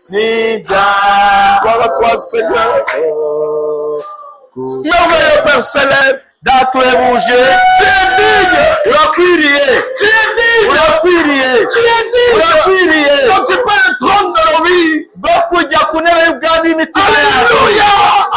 Gloire à toi, Seigneur. Merveilleux Père Céleste. Data uhebuje, Tu es digne. urakwiriye, Tu es digne. urakwiriye, Tu es digne. urakwiriye D'occuper le trône de nos vies. bwo kujya ku ntebe y'ubwami y'imitima yacu. Alléluia.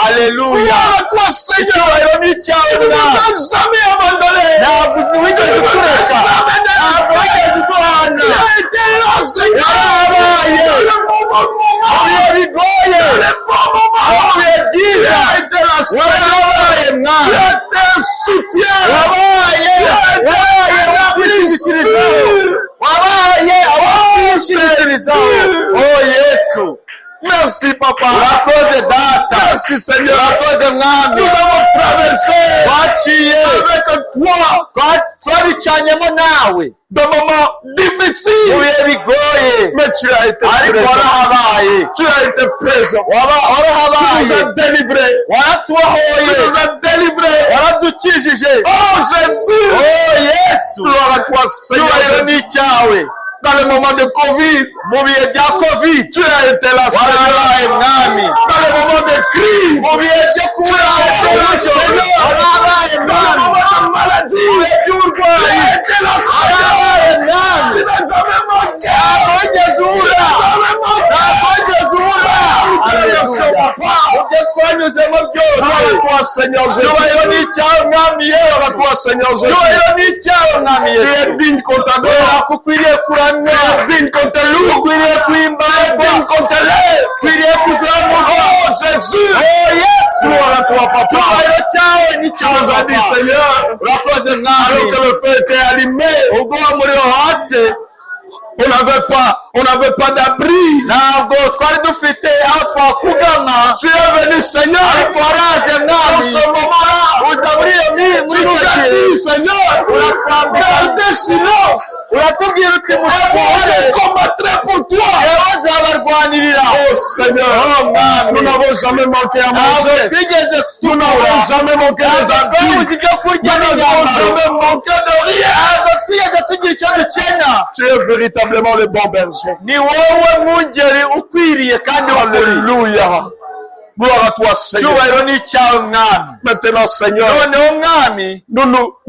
Aleluya. Gloire à toi, Seigneur. Icyubahiro ni icyawe Tu ne nous Mwami. as jamais abandonné. Ntabwo wigeze utureka, ntabwo wigeze uduhana. Tu as été là, Seigneur. Yarabaye Dans le moment. mu bihe bigoye, Dans le bon moment. mu bihe Tu byiza, as été là, Seigneur. warabaye Tu Mwami, as été un soutien. wabaye wakwishingikirizaho, wabaye abakwishingikirizaho. Oh Yesu, Merci, Papa. urakoze Data, Merci, Seigneur. urakoze Mwami. Nous avons traversé Twaciye avec toi twabicanyemo nawe des moments mu difficiles. bihe bigoye, Mais tu as été ariko présent. warahabaye, Tu as été présent. Tu warahabaye, nous as délivrés. Tu waratubohoye, nous as délivrés. waradukijije. Oh Jésus. Oh Yesu, Gloire à toi, icyubahiro Seigneur. ni icyawe. Dans le moment de Covid, Mu bihe bya Covid tu as été là, warabaye Seigneur. Mwami, Dans le moment de crise, mu bihe byo kubura uburyo warabaye dans le Mwami, moment de maladie, mu bihe tu by'uburwayi as été là, warabaye Seigneur. Mwami. Tu n'as jamais manqué. Ntabwo wigeze ubura, Jamais manqué. ntabwo wigeze ubura. Aleluya. Mu byo twanyuzemo byose, Gloire à toi, Seigneur Jésus. icyubahiro ni icyawe Mwami Gloire à Yesu, toi, Seigneur Jésus. icyubahiro ni icyawe Mwami Tu es Yesu. digne qu'on t'adore. Kubera ko ukwiriye kuramya, Tu es digne qu'on te loue. ukwiriye Tu es kuhimbazwa, digne qu'on te lève. ukwiriye kuzamurwa. Oh Jésus. Oh Yesu, Gloire à toi, Papa. icyubahiro cyawe ni Tu nous as dit, cyawe. Seigneur, Urakoze alors Mwami, que le feu était allumé, ubwo umuriro watse on n'avait pas d'abri. ntabwo twari dufite aho twakugama, Tu es venu, Seigneur. ariko waraje En Mwami, ce moment-là, uza muri tu nous icyo as gihe, dit, Seigneur, gardez silence. uratubwira uti Et moi, mushobore, je combattrai pour toi. yewe nzabarwanirira. Oh Seigneur, Oh Mwami, nous n'avons jamais manqué à ntabwo manger. twigeze Nous tubura, n'avons jamais manqué des ntabwo habits. twabuze ibyo kurya Nous n'avons n'imyambaro, jamais manqué de rien. ntabwo twigeze tugira icyo dukena. Tu es véritablement le bon berger. Ni wowe mwungeri ukwiriye kandi wakuriye. Alléluia. Gloire à toi, Seigneur. Icyubahiro ni icyawe Mwami. Maintenant, Seigneur, Noneho Mwami,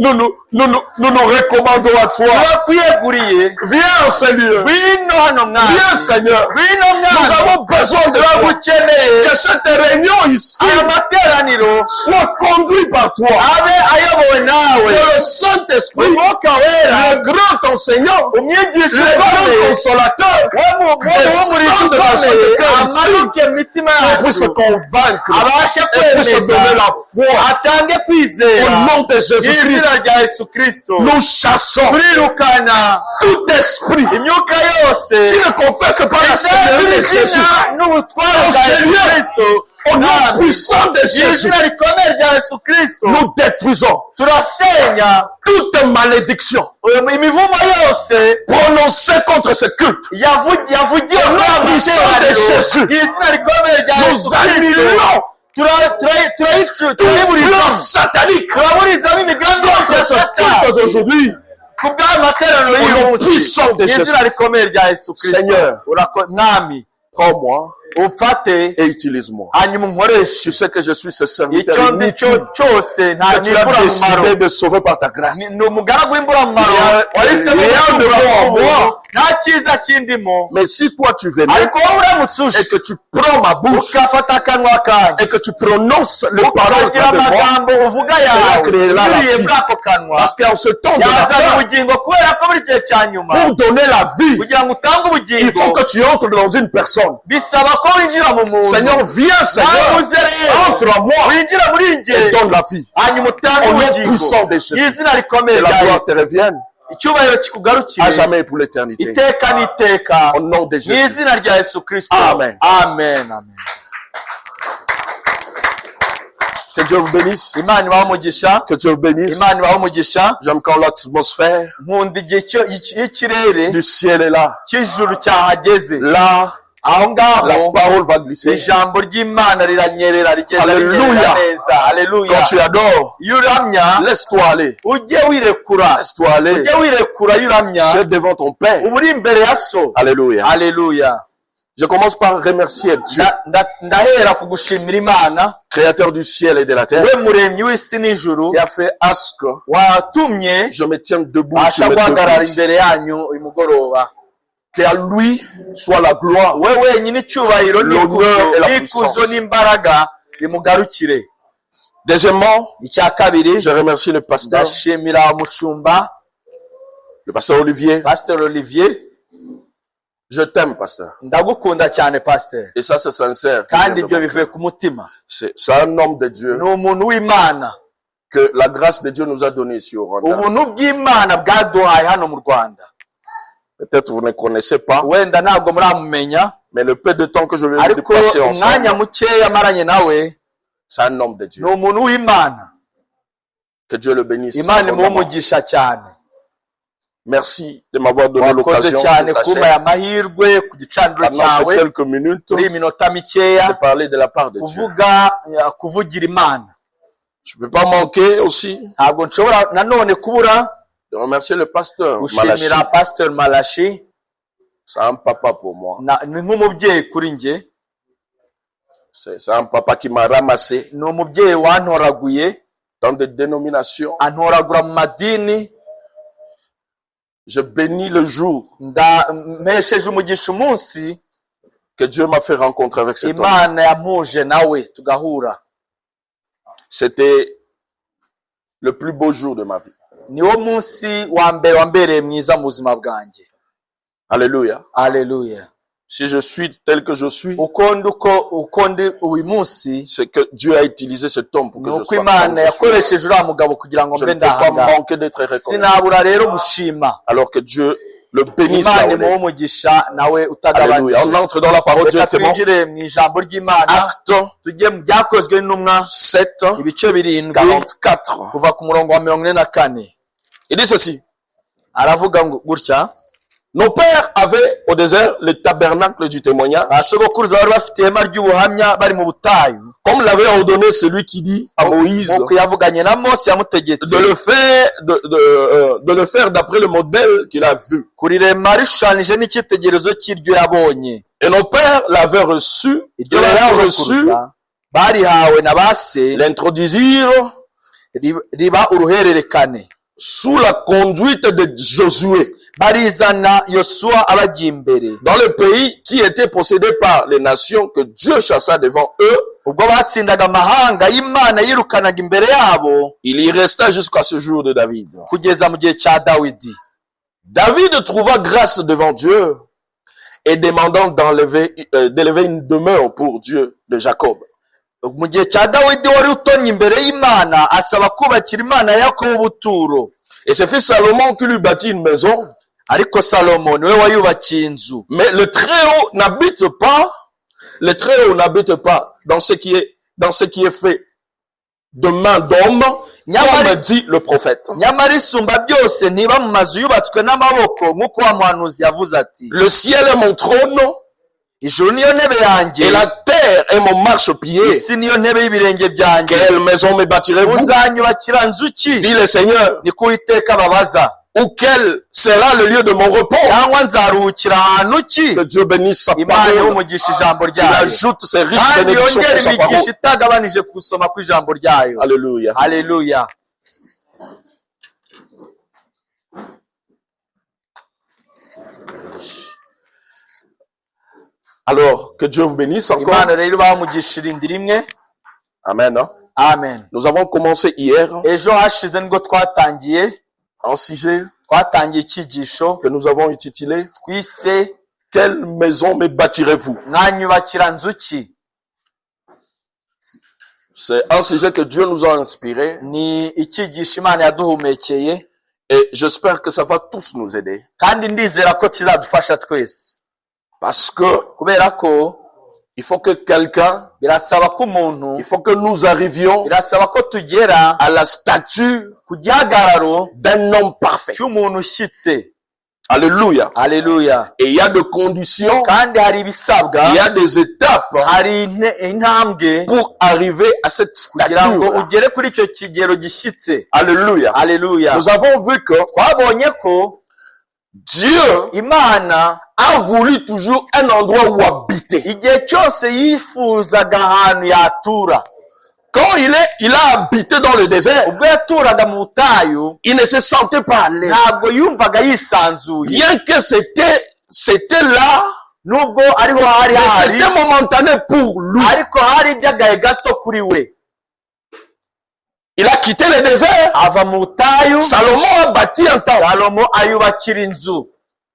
nous recommandons à toi. turakwiyeguriye, Viens en ce lieu. ngwino hano Mwami, Viens, Seigneur. ngwino Nous Mwami, avons besoin de toi. turagukeneye. Que cette réunion ici Aya materaniro soit conduite par toi. abe ayobowe nawe, Que le Saint-Esprit, umwuka wera, le grand enseignant, umwigisha le grand ukomeye, consolateur, w'umurinzi descende dans ukomeye, chaque cœur amanuke mu mitima et puisse yacu, convaincre abashe et puisse kwemeza, donner la foi. atange Au kwizera. nom de Jésus-Christ, Izina rya Yesu Kristo, nous chassons turirukana tout esprit imyuka yose qui ne confesse pas la Seigneurie de Jésus. izina n'ubutware bwa Yesu Kristo, Au nom Mwami, puissant de Jésus, izina rikomeye rya Yesu Kristo, nous détruisons turasenya toute malédiction imivumo yose prononcée contre ce culte. yavugiye Au muri nom aya puissant de materaniro, Jésus, izina rikomeye rya Yesu nous Kristo, annulons tout turayiburiza, plan satanique turaburizamo imigambi yose contre ya ce Satani culte d'aujourd'hui. ku bw'amateraniro Au nom y'umunsi, puissant de Jésus. izina rikomeye rya Yesu Kristo. Seigneur, Mwami, prends-moi ufate et utilise-moi. hanyuma unkoreshe Tu sais que je suis ce serviteur icyo ndi cyo inutile cyose, nta que tu as n'imburamumaro, décidé de sauver par ta grâce. ni umugaragu w'imburamumaro wahisemo rien de gucungura bon en umuntu, moi. nta cyiza kindimo. Mais si toi tu venais Ariko wowe uramutse uje et que tu prends ma bouche ugafata akanwa kanjye et que tu prononces le parole ukagira de moi, amagambo uvuga yawe créera la uriye vie. muri ako kanwa, parce qu'en ce temps de la yazana fin, ubugingo, kubera ko muri igihe cya nyuma pour donner la vie, kugira ngo utange il ubugingo faut que tu entres dans une personne. bisaba ko winjira mu muntu. Seigneur, viens, nawe Seigneur, uze rero entre en moi winjira muri et njye, donne la vie. hanyuma utange Au nom ubugingo. puissant de Jésus. izina rikomeye Que la rya gloire te Yesu, revienne icyubahiro à kikugarukire jamais pour l'éternité. iteka n'iteka, Au nom de mu Jésus. izina rya Yesu Kristo. Amen. Amen. Amen. Que Dieu vous bénisse. Imana ibahe umugisha, Que Dieu vous bénisse. Imana ibahe umugisha. J'aime quand l'atmosphère Nkunda igihe y'ikirere du ciel est là. cy'ijuru cyahageze, Là, aho ngaho la parole va glisser. ijambo ry'Imana riranyerera, rigenda Alléluia. rinyerera neza. Haleluya. Quand tu adores, Iyo uramya laisse-toi aller. ujye wirekura, Laisse-toi aller. ujye wirekura. Iyo uramya Tu es devant ton Père. uba uri imbere ya so. Alléluia. Haleluya. Je commence par remercier Dieu, ndahera kugushimira Imana créateur du ciel et de la terre, we muremyi w'isi n'ijuru qui a fait à ce que watumye je me tienne debout basha sur mes deux guhagarara pieds. imbere yanyu uyu mugoroba. Qu'à lui soit la gloire, we wenyine icyubahiro l'honneur et la n'ikuzo puissance. n'imbaraga bimugarukire. Deuxièmement, icya kabiri, je remercie le pasteur ndashimira umushumba Olivier. Pastor Olivier. Je t'aime, pasteur. Ndagukunda cyane pastor, Et ça, c'est sincère. kandi ibyo bivuye ku mutima. C'est un homme de Dieu Ni umuntu w'Imana, que la grâce de Dieu nous a donné ici au Rwanda. ubuntu bw'Imana bwaduhaye hano mu Rwanda. Peut-être vous ne connaissez pas, Wenda ntabwo muramumenya, mais le peu de temps que je vais ariko passer umwanya ensemble, mukeya amaranye nawe, c'est un homme de Dieu. ni umuntu w'Imana. Que Dieu le bénisse. Imana imuhe umugisha cyane. Merci de m'avoir donné wakoze l'occasion cyane de kuba amahirwe ku gicaniro pendant cyawe ces quelques minutes muri iminota mikeya de parler de la part de Dieu. kuvugira Imana. Je ne peux pas manquer aussi ntabwo nshobora nanone kubura de remercier le pasteur gushimira Malachi. Pastor Malachi. C'est un papa pour moi. Ni nk'umubyeyi kuri njye. C'est un papa qui m'a ramassé Ni umubyeyi wantoraguye dans des dénominations. antoragura mu madini. Je bénis le jour mpesheje umugisha umunsi que Dieu m'a fait rencontrer avec cet homme. Imana yampuje nawe tugahura. C'était le plus beau jour de ma vie. Niwo munsi wa mbere wambereye mwiza mu buzima bwanjye. Alléluia. Alléluia. Si je suis tel que je suis, uko ndi uyu munsi, c'est que Dieu a utilisé cet homme pour que je nuko sois. Imana yakoresheje uriya mugabo kugira ngo Je mbe ne peux pas ndahanga. manquer d'être reconnaissant. Sinabura rero gushima. Alors que Dieu le bénisse. Imana imuhe umugisha nawe utagabanije. Alléluia. On entre dans la parole Reka directement. twinjire mu ijambo ry'Imana. Acte Tujye mu byakozwe n'intumwa 7, ibice 7 44. kuva ku murongo wa 44. Il dit ceci. Aravuga ngo gutya: Nos pères avaient au désert le tabernacle du témoignage, asogokuruza bari bafite ihema ry'ubuhamya bari mu butayu, comme l'avait ordonné celui qui dit à Moïse nk'uko yavuganye na Mose yamutegetse de le faire d'après le modèle qu'il a vu. kurirema rishushanyije n'icyitegererezo cy'iryo yabonye. Et nos pères l'avaient reçu, iryo l'ayant reçu, basogokuruza barihawe na base l'introduisirent riba uruhererekane. sous la conduite de Josué barizana Yosuwa abajya imbere dans le pays qui était possédé par les nations que Dieu chassa devant eux. ubwo batsindaga amahanga y'Imana yirukanaga imbere yabo. Il y resta jusqu'à ce jour de David. Kugeza mu gihe cya Dawidi. David trouva grâce devant Dieu et demandant d'élever une demeure pour Dieu de Jacob. Mu gihe cya Dawidi wari utonye imbere y'Imana asaba kubakira Imana ya Yakobo ubuturo. Et c'est fils Salomon qui lui bâtit une maison. Ariko Salomo niwe wayubakiye inzu. Mais le Très-Haut n'habite pas dans ce qui est fait de main d'homme, comme dit le prophète. Nyamara isumba byose ntiba mu mazu yubatswe n'amaboko nk'uko wa muhanuzi yavuze ati: Le ciel est mon trône ijuru niyo ntebe yanjye, et la terre est mon marchepied. isi niyo ntebe y'ibirenge byanjye. Quelle maison me bâtirez-vous? Muzanyubakira nzu ki? Dit le Seigneur. Niko Uwiteka babaza. Ou quel sera le lieu de mon repos? Cyangwa nzaruhukira ahantu ki? Que Dieu bénisse sa Imana parole. y'umugisha ijambo Il ryayo, ajoute ses riches kandi bénédictions yongera sur sa imigisha parole. itagabanije ku gusoma kw'ijambo ryayo. Alléluia. Haleluya. Alors, que Dieu vous bénisse encore. Imana rero ibahe umugisha irindi rimwe. Amen. Hein? Amen. Nous avons commencé hier Ejo hashize nibwo twatangiye icyigisho que nous avons intitulé twise Quelle maison me bâtirez-vous? mwanyubakira nzu ki? C'est un sujet que Dieu nous a inspiré Ni icyigisho Imana yaduhumekeye, et j'espère que ça va tous nous aider. kandi ndizera ko kizadufasha twese. Parce que Kubera ko il faut que quelqu'un, birasaba ko umuntu, il faut que nous arrivions birasaba ko tugera à la stature ku gihagararo d'un homme parfait. cy'umuntu ushyitse. Alléluia. Haleluya. Et il y a des conditions, Kandi hari ibisabwa, il y a des étapes hari intambwe pour arriver à cette kugira ngo stature. ugere kuri icyo kigero gishyitse. Alléluia. Haleluya. Nous avons vu que Twabonye ko Dieu Imana a voulu toujours un endroit où habiter. igihe cyose yifuzaga ahantu yatura. Quand il a habité dans le désert, ubwo yaturaga mu butayu il ne se sentait pas à l'aise. ntabwo yumvaga yisanzuye, Bien que c'était là, nubwo ariho hari mais hari, c'était momentané pour lui. ariko hari iby'agahe gato kuri we. Il a quitté le désert. Ava mu butayu, Salomon a bâti un temple. Salomo ayubakira inzu.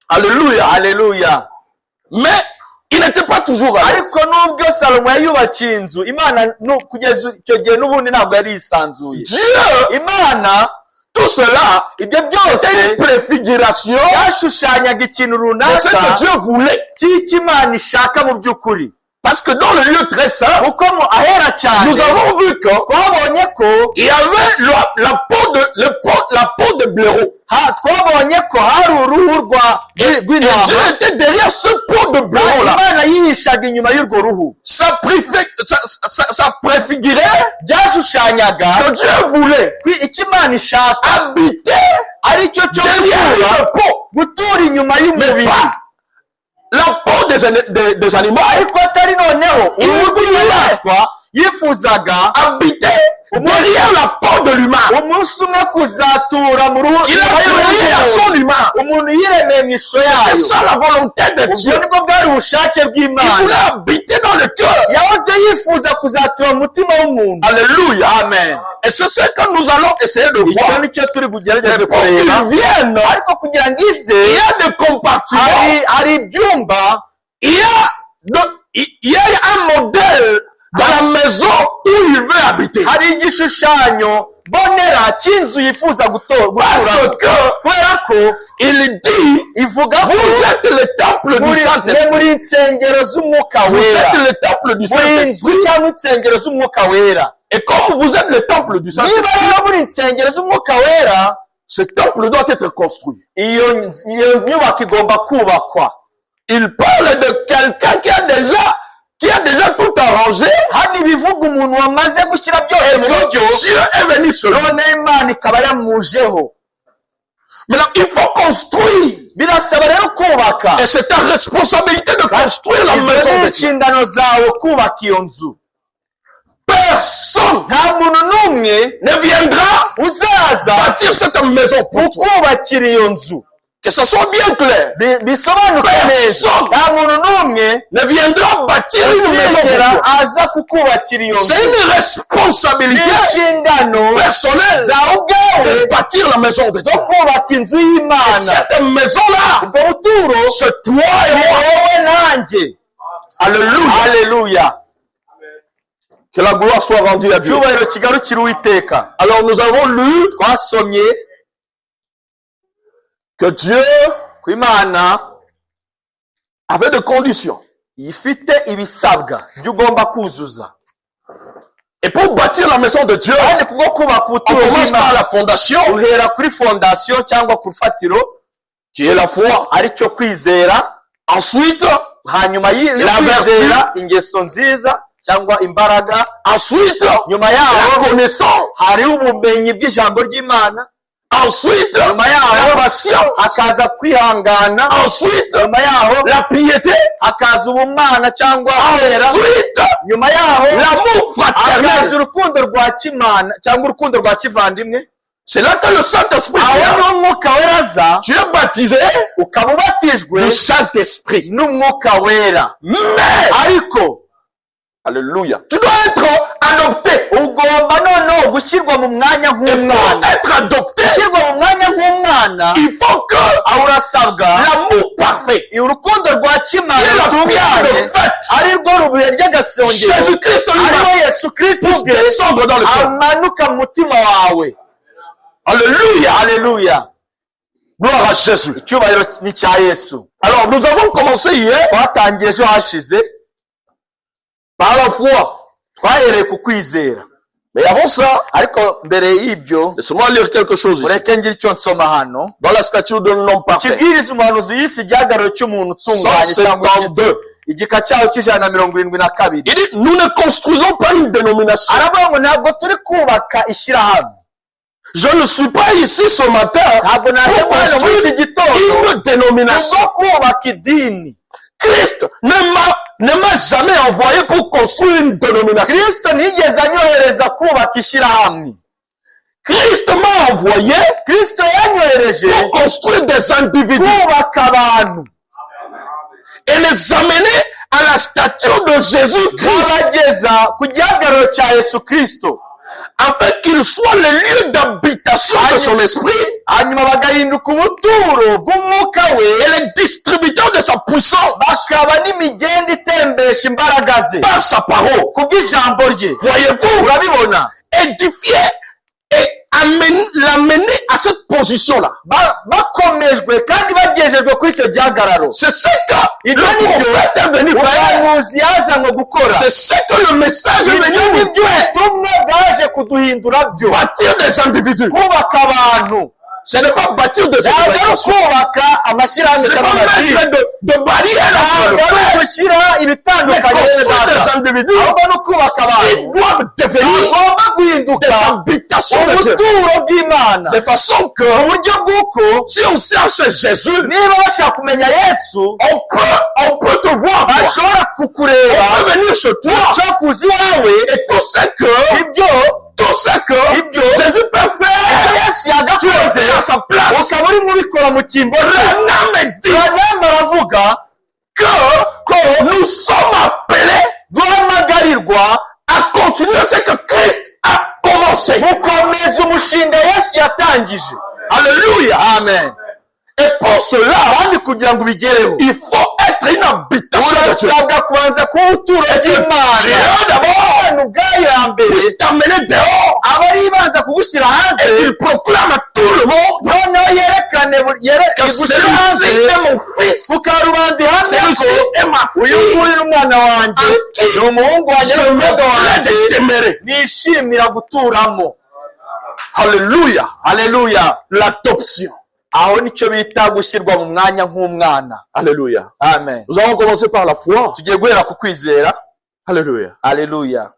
Alléluia. Haleluya. Mais il n'était pas toujours à l'aise. Ariko nubwo Salomo yayubakiye inzu, Imana kugeza icyo gihe n'ubundi ntabwo yari yisanzuye. Dieu, Imana tout cela, ibyo c'est byose une préfiguration yashushanyaga ikintu de ce que runaka Dieu voulait. cy'icyo Imana ishaka mu by'ukuri. Parce que dans le lieu très saint, kuko mu ahera cyane nous avons vu que twabonye ko il y avait la peau de blaireau. twabonye ko hari uruhu Et Dieu rw'intama, était derrière ce peau de blaireau là. Imana yihishaga inyuma y'urwo ruhu. Ça préfigurait Byashushanyaga que Dieu voulait icyo Imana ishaka habiter ari cyo cyo derrière le peau. gutura inyuma Mais y'umubiri, pas la peau des animaux. ariko atari noneho uruhu rw'inyamaswa. Yifuzaga Habiter derrière la peau de l'humain. umunsi umwe kuzatura mu ruhu Il a créé à son humain. umuntu yiremeye mu ishusho C'est yayo. ça la volonté de ubwo Dieu. nibwo bwari ubushake Il bw'Imana. voulait habiter dans le cœur. yahoze yifuza kuzatura mu mutima w'umuntu. Alléluia. Amen. Et c'est ce que nous allons essayer de icyo voir. nicyo turi bugerageze Mais pour kureba, qu'ils viennent, ariko kugira ngo ize il y a des compartiments. hari ibyumba, Il y a un modèle dans la maison où il veut habiter. hari igishushanyo bonera cy'inzu yifuza guturamo. Parce que kubera ko il dit, ivuga ko vous êtes le temple du muri Saint-Esprit. insengero z'umwuka Vous wera, êtes le temple du muri inzu Saint-Esprit. cyangwa insengero z'umwuka wera. Et comme vous êtes le temple du niba Saint-Esprit, rero muri insengero z'umwuka wera, ce temple doit être construit. iyo nyubako igomba kubakwa. Il parle de quelqu'un qui a déjà tout arrangé. hano ibivuga umuntu wamaze gushyira byose mu buryo, Dieu est venu sur lui. none Imana ikaba yamujeho. Maintenant, il faut construire. Birasaba rero kubaka. Et c'est ta responsabilité de construire la izo maison ni de Dieu. inshingano zawe kubaka iyo nzu. Personne nta muntu n'umwe ne viendra uzaza bâtir cette maison pour toi. ukubakira iyo nzu. Que ce soit bien clair. Bisobanuke neza. nta muntu n'umwe Ne viendra bâtir une maison pour uzigera toi. aza kukubakira iyo nzu. C'est une responsabilité inshingano personnelle zawe ubwawe de bâtir la maison de zo Dieu. kubaka inzu Et y'Imana. cette maison-là, ubwo buturo c'est toi et moi. wowe nanjye. Alléluia. Haleluya. Que la gloire soit rendue à Dieu. icyubahiro kigarukira Uwiteka. Alors nous avons lu twasomye que Dieu ku Imana avait des conditions. ifite ibisabwa byo ugomba kuzuza. Et pour bâtir la maison de Dieu, kandi kubwo kubaka on ubuturo commence par bw'Imana la fondation, uhera kuri fondasiyo cyangwa ku rufatiro, qui est la foi. aricyo kwizera. Ensuite, hanyuma yo La kwizera ingeso nziza cyangwa imbaraga. ensuite, nyuma la yaho connaissance. hariho ubumenyi bw'ijambo ry'Imana. Ensuite, nyuma yaho la patience. hakaza kwihangana. Ensuite, nyuma yaho la piété. hakaza ubumana cyangwa kwera. Ensuite, nyuma yaho l'amour hakaza fraternel. urukundo rwa kimana cyangwa urukundo rwa kivandimwe. C'est là que le Saint-Esprit aho vient. niho umwuka wera aza, Tu es baptisé ukaba ubatijwe du Saint-Esprit. n'umwuka wera. Mais, ariko alléluia, tu dois être adopté. ugomba noneho gushyirwa mu mwanya Et pour nk'umwana. être adopté, gushyirwa mu mwanya nk'umwana, il faut que aho urasabwa l'amour parfait, urukundo rwa kimana qui est la pierre rutunganye, de fête, ari rwo rubuye ry'agasongero, Jésus-Christ ariwe lui-même, Yesu Kristo puisse ubwe, descendre dans le cœur. amanuka mu mutima wawe. Alléluia. Haleluya. Gloire à Jésus. icyubahiro ni cya Yesu. Alors, nous avons commencé hier twatangiye ejo hashize par la foi. twahereye ku kwizera, Mais avant ça, ariko mbere y'ibyo laissez-moi lire quelque chose ici. ureke ngira icyo nsoma hano. Dans la statue d'un homme parfait. kibwiriza umuhanuzi y'isi igihagararo cy'umuntu utunganye cyangwa 172. igika cyaho cy'172. Il dit, nous ne construisons pas une dénomination. aravuga ngo ntabwo turi kubaka ishyirahamwe, Je ne suis pas ici ce matin ntabwo pour naje hano muri iki construire gitondo une dénomination. kubwo kubaka idini. Christ ne m'a jamais envoyé pour construire une dénomination. Kristo ntiyigeze anyohereza kubaka ishyirahamwe. Christ m'a envoyé Kristo yanyohereje pour construire des individus kubaka abantu et les amener à la stature de Jésus-Christ, n'abageza ku gihagararo cya Yesu Kristo, afin qu'il soit le lieu d'habitation de son esprit hanyuma bagahinduka ubuturo bw'umwuka we et le distributeur de sa puissance bakaba n'imigenda itembesha imbaraga ze par sa parole. kubw'ijambo rye. Voyez-vous, Urabibona, édifier et l'amener à cette position-là. bakomejwe kandi bagejejwe kuri icyo gihagararo. C'est ce que le Ibyo ni byo prophète est venu faire. umuhanuzi yazanywe gukora. C'est ce que le message est Ibyo venu ni nous byo faire. ubutumwa bwaje kuduhindura byo, Bâtir des individus. kubaka abantu. Ce n'est pas bâtir des ntabwo ari organisations. kubaka amashyirahamwe Ce n'est cyangwa pas amadini, mettre de barrières entre le ntabwo ari frère. ugushyira Mais ibitandukanye bene construire data, des individus ahubwo ni ukubaka qui abantu doivent devenir bagomba guhinduka des habitations de Dieu. ubuturo bw'Imana, De façon que, mu buryo bw'uko si on cherche Jésus, niba bashaka kumenya Yesu on peut te voir. Toi. bashobora kukureba, On peut venir chez toi. bashobora kuza iwawe, Et tout ce que Jésus peut faire, Yesu tu yagakoze es fait à sa place. ukaba urimo ubikora mu cyimbo cye. Branham me dit Branham aravuga que nous sommes appelés duhamagarirwa à continuer ce que Christ a commencé. gukomeza umushinga Yesu yatangije. Alléluia. Amen. Et pour cela, kandi kugira ngo ubigereho il faut être une habitation de Dieu. urasabwa kubanza kuba ubuturo bw'Imana. Dieu d'abord Abantu ubwayo ya mbere puisse t'amener dehors aba ari ibanza kugushyira et hanze, qu'il proclame à tout le monde noneho yerekane que igushyira celui-ci hanze est mon fils, ukarubanda ihamya celui-ci ko est ma uyu fille, nguyu ni umwana wanjye, qui ni umuhungu wanjye je me n'umukobwa plais wanjye, de demeurer. nishimira guturamo. Alléluia. Haleluya. L'adoption. Aho nicyo bita gushyirwa mu mwanya nk'umwana. Alléluia. Amen. Nous allons commencer par la foi. Tugiye guhera ku kwizera. Alléluia. Haleluya.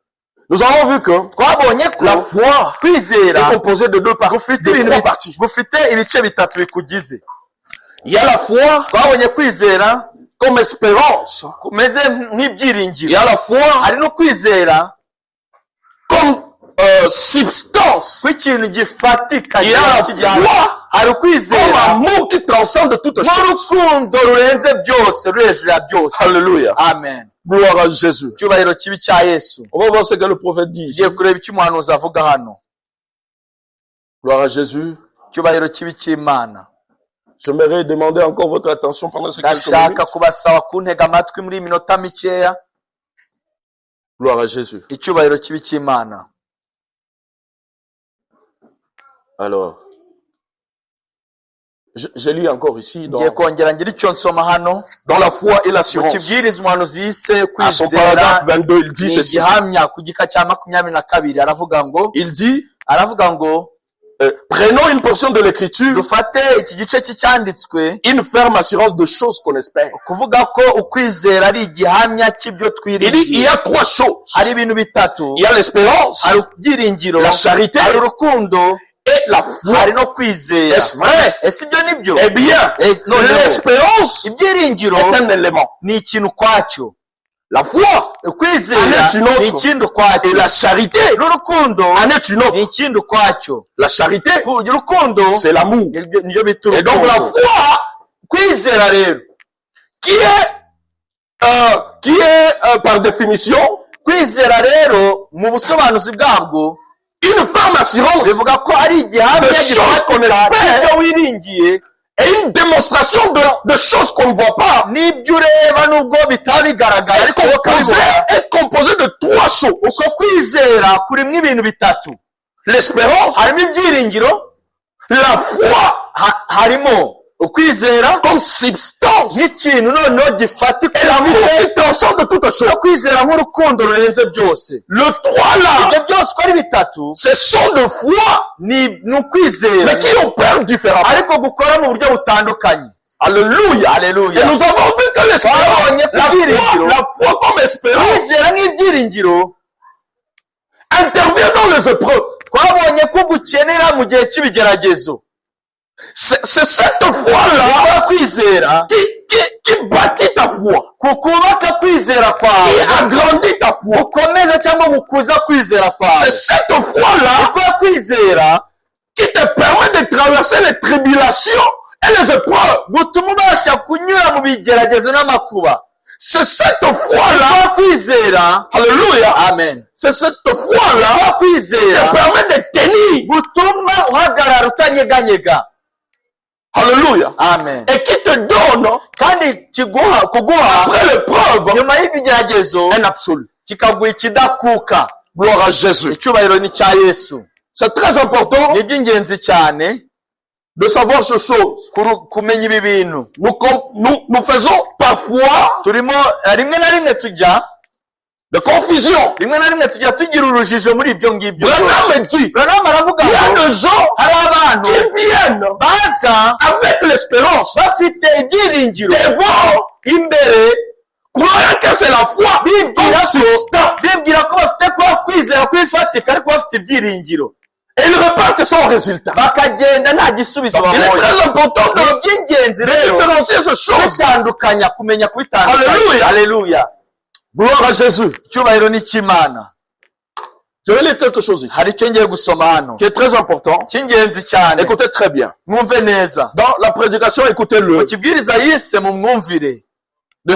Nous avons vu que Twabonye ko la foi kwizera est composée de deux parties. gufite De ibintu trois parties. gufite ibice bitatu bikugize. Il y a la foi Twabonye kwizera comme espérance. kumeze Il nk'ibyiringiro. y a la foi Hari no kwizera comme substance. kw'ikintu gifatika. Il y a la foi Hari comme ukwizera amour qui transcende toutes choses. nk'urukundo rurenze byose, ruri hejuru ya byose. Alléluia. Amen. Gloire à Jésus. Icyubahiro kibi cya Yesu. On va voir ce que le prophète dit. Tugiye kureba icyo umuhanuzi avuga hano. Gloire à Jésus. Icyubahiro kibi cy'Imana. J'aimerais demander encore votre attention pendant ces quelques Ndashaka minutes. kubasaba kuntega amatwi muri iyi minota mikeya. Gloire à Jésus. Icyubahiro kibi cy'Imana. Alors, je lis encore ici Ngiye kongera ngira icyo nsoma hano dans la foi et mu l'assurance. kibwiriza umuhanuzi yise À son kwizera paragraphe 22, il dit ni ceci. igihamya ku gika cya 22 aravuga ngo Il dit, prenons une portion de l'écriture, dufate iki gice cy'icyanditswe une ferme assurance de choses qu'on espère. kuvuga ko ukwizera ari igihamya cy'ibyo Il dit, il y twiringiye. a trois choses. Hari ibintu bitatu. Il y a l'espérance, Hari ibyiringiro, la charité hari urukundo, et la foi. hari no kwizera. Est-ce vrai? Ese ibyo ni byo? Eh bien, non, l'espérance ibyiringiro est un élément. ni ikintu kwacyo. La foi Ukwizera en est une autre. ni ikindi Et kwacyo. la charité N'urukundo en est une ni autre. ikindi kwacyo. La charité, Urukundo c'est l'amour. nibyo bita Et donc la urukundo. foi, Kwizera rero qui est par définition kwizera rero mu busobanuzi bwabwo une ferme assurance bivuga ko ari igihamya de choses qu'on gifatika espère. cy'ibyo wiringiye et une démonstration de choses qu'on ne voit pas. n'ibyo ureba nubwo bitaba bigaragara ariko ukabibona. Est composé de trois choses. Uko kwizera kurimo ibintu bitatu. L'espérance, Harimo ibyiringiro, la foi harimo ukwizera comme substance nk'ikintu noneho gifatika, et l'amour qui transcende toutes choses. no kwizera nk'urukundo rurenze byose. Le trois là, Ibyo byose uko ari bitatu ce sont de foi, ni ukwizera mais qui opèrent différemment. ariko gukora mu buryo butandukanye. Alléluia. Alléluia. Et nous avons vu que l'espérance, la foi comme espérance kwizera nk'ibyiringiro intervient dans les épreuves. twabonye ko gukenera mu gihe cy'ibigeragezo. C'est cette foi-là kwizera qui bâtit ta foi, kukubaka kwizera qui kwawe, agrandit ta foi. gukomeza cyangwa gukuza kwizera kwawe. C'est cette foi-là kwizera qui te permet de traverser les tribulations et les épreuves. gutuma ubasha kunyura mu bigeragezo n'amakuba. C'est cette foi-là, kwizera, alléluia, amen, c'est cette foi-là qui kwizera te permet de tenir, gutuma uhagarara utanyeganyega. alléluia, Amen. et qui te donne, kandi kuguha après l'épreuve, nyuma y'ibigeragezo un absolu. kikaguha ikidakuka. Gloire à Jésus. Icyubahiro ni cya Yesu. C'est très important Ni iby'ingenzi cyane de savoir ces choses. kumenya ibi bintu. Nous faisons parfois Turimo rimwe na rimwe tujya de confusion. tugira urujijo muri ibyo ngibyo. Branham dit, Branham aravuga il y a ngo des gens hari abantu qui viennent baza avec l'espérance bafite ibyiringiro devant, imbere, croyant que c'est la foi consistante. bibwira ko bafite kuba kwizera kwifatika ariko bafite ibyiringiro, Et ils repartent sans résultat. bakagenda nta gisubizo Il est babonye. très important Ni de iby'ingenzi rero différencier ces choses. kubitandukanya, kumenya kubitandukanya. Alléluia. Haleluya. Gloire à Jésus. Icyubahiro ni cy'Imana. Je vais lire quelque chose ici Hari icyo ngiye gusoma hano qui est très important. cy'ingenzi cyane. Écoutez très bien. Mwumve neza. Dans la prédication, écoutez-le, Mu kibwiriza yise mu mwumvire de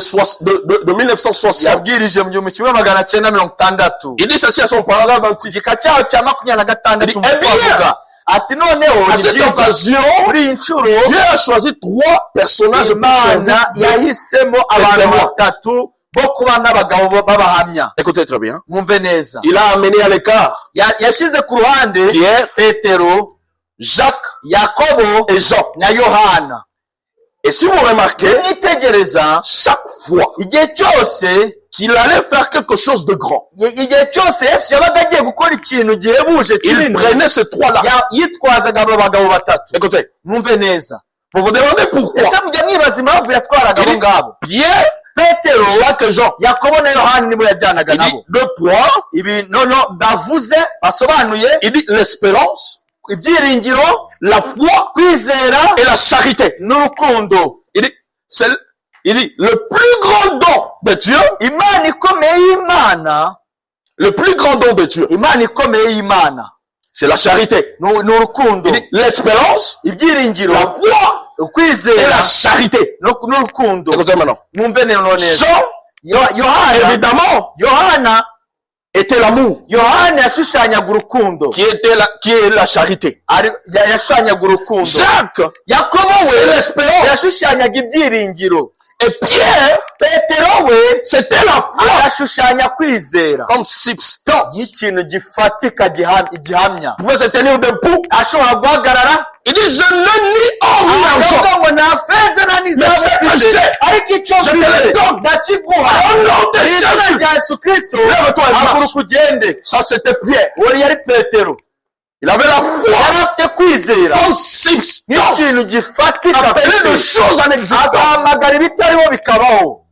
1960. yabwirije mu 1960. Il dit ceci à son paragraphe 26. igika cyaho cya 26 Eh bien, avuga ati noneho À ni cette byiza occasion, muri iyi nshuro Dieu a choisi 3 personnages pour servir Imana yahisemo abantu batatu bo kuba n'abagabo b'abahamya. Écoutez très bien. Mwumve neza. Il a amené à l'écart Yashyize ku ruhande Pierre, Petero, Jacques Yakobo et Jean. na Yohana. Et si vous remarquez, Nitegereza chaque fois igihe cyose qu'il allait faire quelque chose de grand, igihe cyose Yesu yabaga agiye gukora ikintu gihebuje il kinini, prenait ces 3-là. yitwazaga abo bagabo batatu. Écoutez, Mwumve neza. vous vous demandez pourquoi. Ese mujya mwibaza impamvu yatwaraga abo ngabo? Pierre, Petero, Jacques et Jean. Yakobo na Yohana nibo yajyanaga Il dit nabo. le point, Ibi nono bavuze basobanuye il dit l'espérance, ibyiringiro, la foi kwizera et la charité. n'urukundo. Il dit le plus grand don de Dieu, Imana ikomeye y'Imana, le plus grand don de Dieu, Imana ikomeye y'Imana c'est la charité. n'urukundo. Il dit l'espérance, Ibyiringiro, la foi et ukwizera la charité. n'urukundo. Écoutez maintenant. Mwumve neza. Jean, Yohana, évidemment, Yohana était l'amour, Yohana yashushanyaga urukundo, qui est la charité. yashushanyaga urukundo. Jacques, Yakobo c'est we l'espérance. yashushanyaga ibyiringiro. Et Pierre, Petero we c'était la foi agashushanya kwizera comme substance. nk'ikintu gifatika gihamya. Il pouvait se tenir debout. Ashobora guhagarara Il dit, je ne nie or ni argent. akavuga ngo nta feza na n'izahabu Mais mfite, c'est que ariko icyo je te le mfite donne. ndakiguha. Au nom de Mu izina Jésus. rya Yesu Kristo, Lève-toi et marche. haguruka ugende. Ça, c'était Pierre. Uwo yari Petero. Il avait la foi Yari afite kwizera comme substance. nk'ikintu gifatika, Appeler des choses en existence. agahamagara ibitariho bikabaho.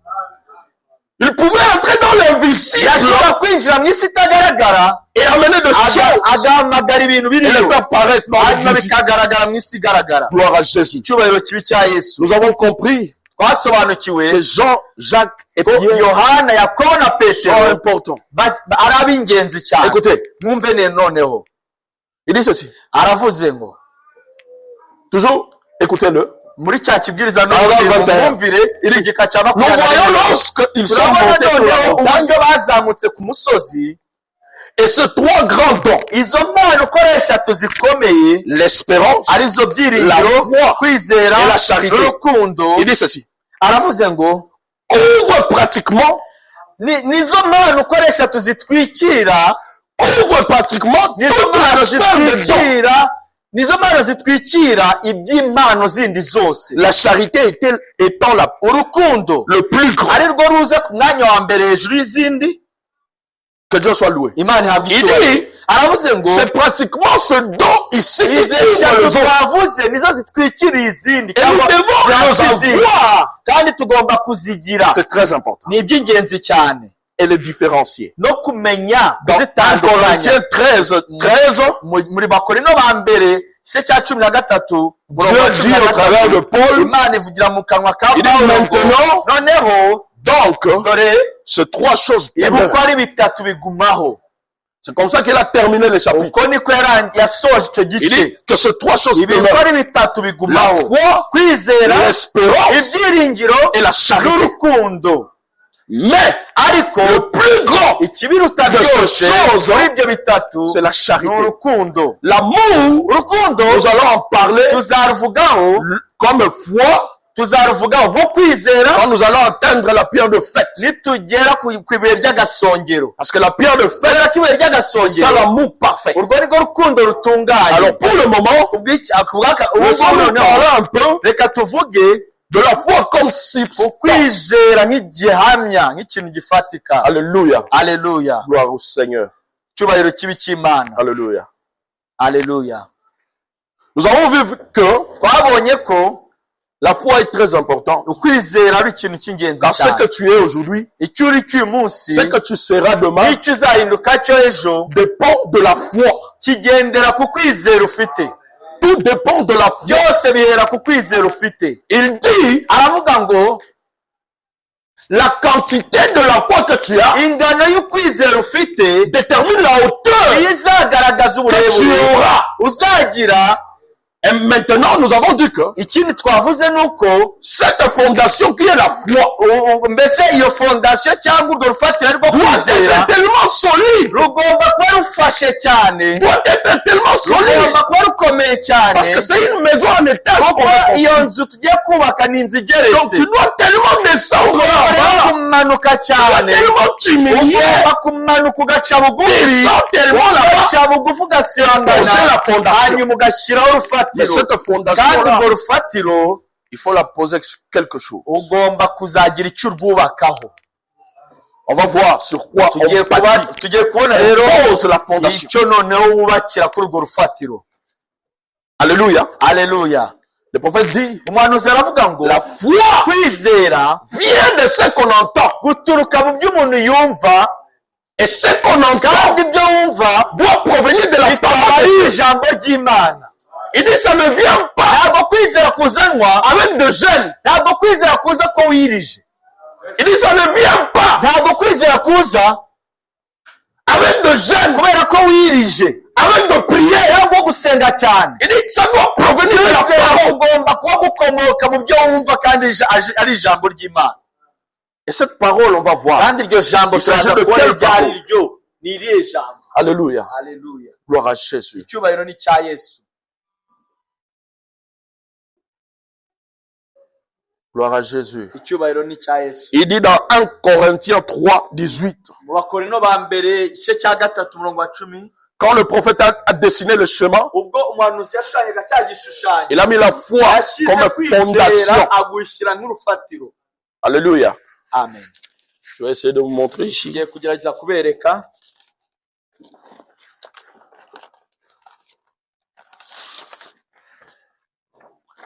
Il pouvait entrer dans l'invisible Yashobora kwinjira mu isi itagaragara et amener des choses agahamagara ibintu et les biriho, faire paraître dans hanyuma l'invisible. bikagaragara mu isi igaragara. Gloire à Jésus. Icyubahiro kibi cya Yesu. Nous avons compris Twasobanukiwe que Jean, Jacques et ko Pierre Yohana, Yakobo na sont Petero importants. ari ab'ingenzi cyane. Écoutez, Mwumve noneho. il dit ceci. Aravuze ngo, Toujours, écoutez-le. muri cya kibwiriza Paragraphe n'ubundi 21. mwumvire igika cya Nous voyons 21. lorsqu'ils sont Turabona montés sur la noneho montagne uburyo bazamutse ku musozi, et ces 3 grands dons, izo mpano uko ari eshatu zikomeye l'espérance, arizo la byiringiro, foi kwizera et la charité. n'urukundo, Il dit ceci. aravuze ngo Ouvre pratiquement, nizo mpano uko ari eshatu zitwikira, ouvre pratiquement nizo toute mpano la sphère de dons. nizo mpano zitwikira iby'impano zindi zose. La charité étant urukundo le plus grand. ari rwo ruza ku mwanya wa mbere hejuru y'izindi. Que Dieu soit loué. Imana ihabwa Il icyubahiro. dit, Aravuze ngo c'est pratiquement ce don ici qui izi ouvre eshatu les autres. twavuze nizo zitwikiriye izindi Et nous devons les izindi, avoir. kandi tugomba kuzigira. C'est très important. Ni iby'ingenzi cyane. et les différencier. no kumenya Dans 1 kuzitandukanya. Corinthiens 13, Muri Bakorino ba mbere igice cya 13 Dieu dit au travers de Paul, Imana ivugira mu kanwa ka il dit Pawulo ngo, maintenant, noneho donc, dore ces trois choses ibuko demeurent. ari bitatu bigumaho. C'est comme ça qu'il a terminé le chapitre. Uko niko yasoje icyo Il gice. dit que ces trois choses Ibuko demeurent. ari bitatu La bigumaho: foi, kwizera, l'espérance ibyiringiro et la charité. n'urukundo. Mais Ariko le plus grand, ikibiruta de byose ces choses, muri ibyo bitatu c'est la ni charité. urukundo. L'amour, Urukundo nous allons en parler tuzaruvugaho comme foi tuzaruvugaho nko kwizera quand nous allons atteindre la pierre de fête. nitugera ku ibuye ry'agasongero. Parce que la pierre de kubera fête, ko ibuye c'est ça ry'agasongero l'amour parfait. urwo ni rwo rukundo rutunganye. Alors pour le moment, ubu nous allons parler un peu reka tuvuge de la foi comme substance. ukwizera nk'igihamya, nk'ikintu gifatika. Alléluia. Haleluya. Gloire au Seigneur. Icyubahiro kibi cy'Imana. Alléluia. Haleluya. Nous avons vu que twabonye ko la foi est très importante. ukwizera ari ikintu cy'ingenzi Dans ce que cyane. tu es aujourd'hui, icyo uri cy'uyu munsi ce que tu seras demain, n'icyo uzahinduka cyo ejo dépend de la foi. kigendera ku kwizera ufite. Tout dépend de la foi. byose bihera ku kwizera ufite. Il dit, aravuga ngo la quantité de la foi que tu as ingano y'ukwizera ufite détermine la hauteur niyo izagaragaza que tu uburebure auras. uzagira. Et maintenant, nous avons dit que ikindi twavuze ni uko cette fondation qui est la foi mbese iyo fondasiyo cyangwa urwo rufatiro rwo doit kwizera être tellement solide, rugomba kuba rufashe cyane, doit être tellement solide, rugomba kuba rukomeye parce cyane, que c'est une maison en étage. kuko iyo nzu tugiye kubaka ni inzu Donc igeretse. tu dois tellement descendre ugomba rero là-bas, kumanuka tu dois cyane, tellement t'humilier, ugomba kumanuka ugaca bugufi, descends tellement là-bas, ugaca bugufi poser ugasengana, la fondation. hanyuma ugashyiraho Mais urufatiro. cette kandi fondation-là, urwo rufatiro il faut la poser sur quelque chose. ugomba kuzagira icyo urwubakaho. On va voir sur quoi on tugiye kubona rero pose la fondation. icyo noneho wubakira kuri urwo rufatiro. Alléluia. Haleluya. Le prophète dit, umuhanuzi aravuga ngo la foi kwizera vient de ce qu'on entend. guturuka mu byo umuntu yumva, Et ce qu'on entend kandi ibyo wumva doit provenir de la bikaba parole ari de Dieu. ijambo ry'Imana. Il dit, ça ne vient pas ntabwo kwizera kuzanwa, avec de gêne. ntabwo kwizera kuza ko wirije, Il dit, ça ne vient pas ntabwo kwizera kuza avec de gêne, kubera ko wirije avec de prière. cyangwa gusenga cyane. Il dit, ça doit provenir de la kwizera parole. kugomba kuba gukomoka mu byo wumva kandi ari ijambo ry'Imana. Et cette parole, on va voir. kandi iryo jambo Il s'agit turaza de kubona quelle iryo ari parole? ryo. ni irihe jambo? Alléluia. Haleluya. Gloire à Jésus. icyubahiro ni cya Yesu. Gloire à Jésus. icyubahiro ni cya Yesu. Il dit dans 1 Corinthiens 3, 18, mu Bakorino ba mbere igice cya 3:10, quand le prophète a dessiné le chemin, ubwo umuhanuzi yashushanyaga cya gishushanyo il a mis la foi yashyize comme kwizera fondation. agushyira nk'urufatiro. Alléluia. Amen. Je vais essayer de vous montrer ici. ngiye kugerageza kubereka.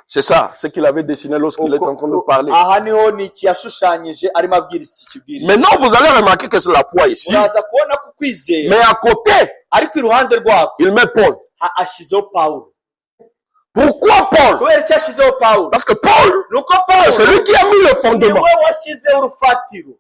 C'est ça, ce qu'il avait dessiné lorsqu'il était en train de parler. aha niho ni iki yashushanyije arimo abwiriza iki kibwiriza. Maintenant, vous allez remarquer que c'est la foi ici. uraza kubona ko kwizera, Mais à côté, ariko iruhande rwako il met Paul. ashyizeho Pawulo. Pourquoi Paul? kubera icyo ashyizeho Pawulo? Parce que Paul, nuko c'est Pawulo celui qui a mis le fondement. niwe washyizeho urufatiro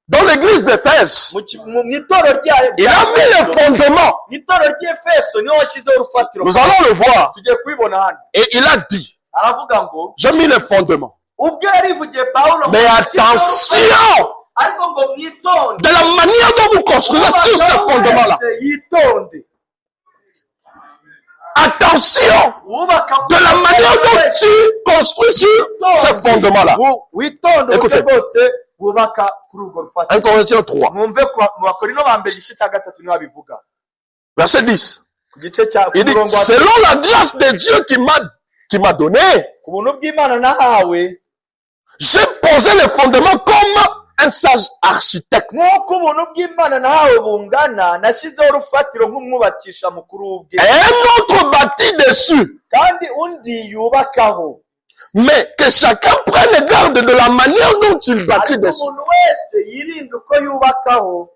Dans l'église d'Éphèse, mu itorero ryayo. il a mis le fondement. mu itorero ry'Efeso niwe washyizeho urufatiro. Nous allons le voir. tugiye kubibona hano. Et il a dit, aravuga ngo j'ai mis le fondement. ubwo yarivugiye Pawulo ngo Mais ashyizeho urufatiro, attention, ariko ngo mwitonde, de la manière dont vous construisez sur ce fondement-là. yitonde. Attention, wubaka de la manière dont tu construis sur ce fondement-là. witonde Écoutez. uburyo bwose wubaka kuri urwo 1 rufatiro. Corinthiens 3, mwumve mu Bakorino ba mbere igice cya 3 niho abivuga. verset 10. ku gice cya Il dit, murongo wa selon la grâce de Dieu qui m'a donné, ku buntu bw'Imana nahawe, j'ai posé le fondement comme un sage architecte. nk'uko ubuntu bw'Imana nahawe bungana, nashyizeho urufatiro nk'umwubakisha mukuru w'ubwenge, Et un autre bâtit dessus. kandi undi yubakaho. Mais que chacun prenne garde de la manière dont il bâtit ariko dessus. umuntu wese yirinde uko yubakaho,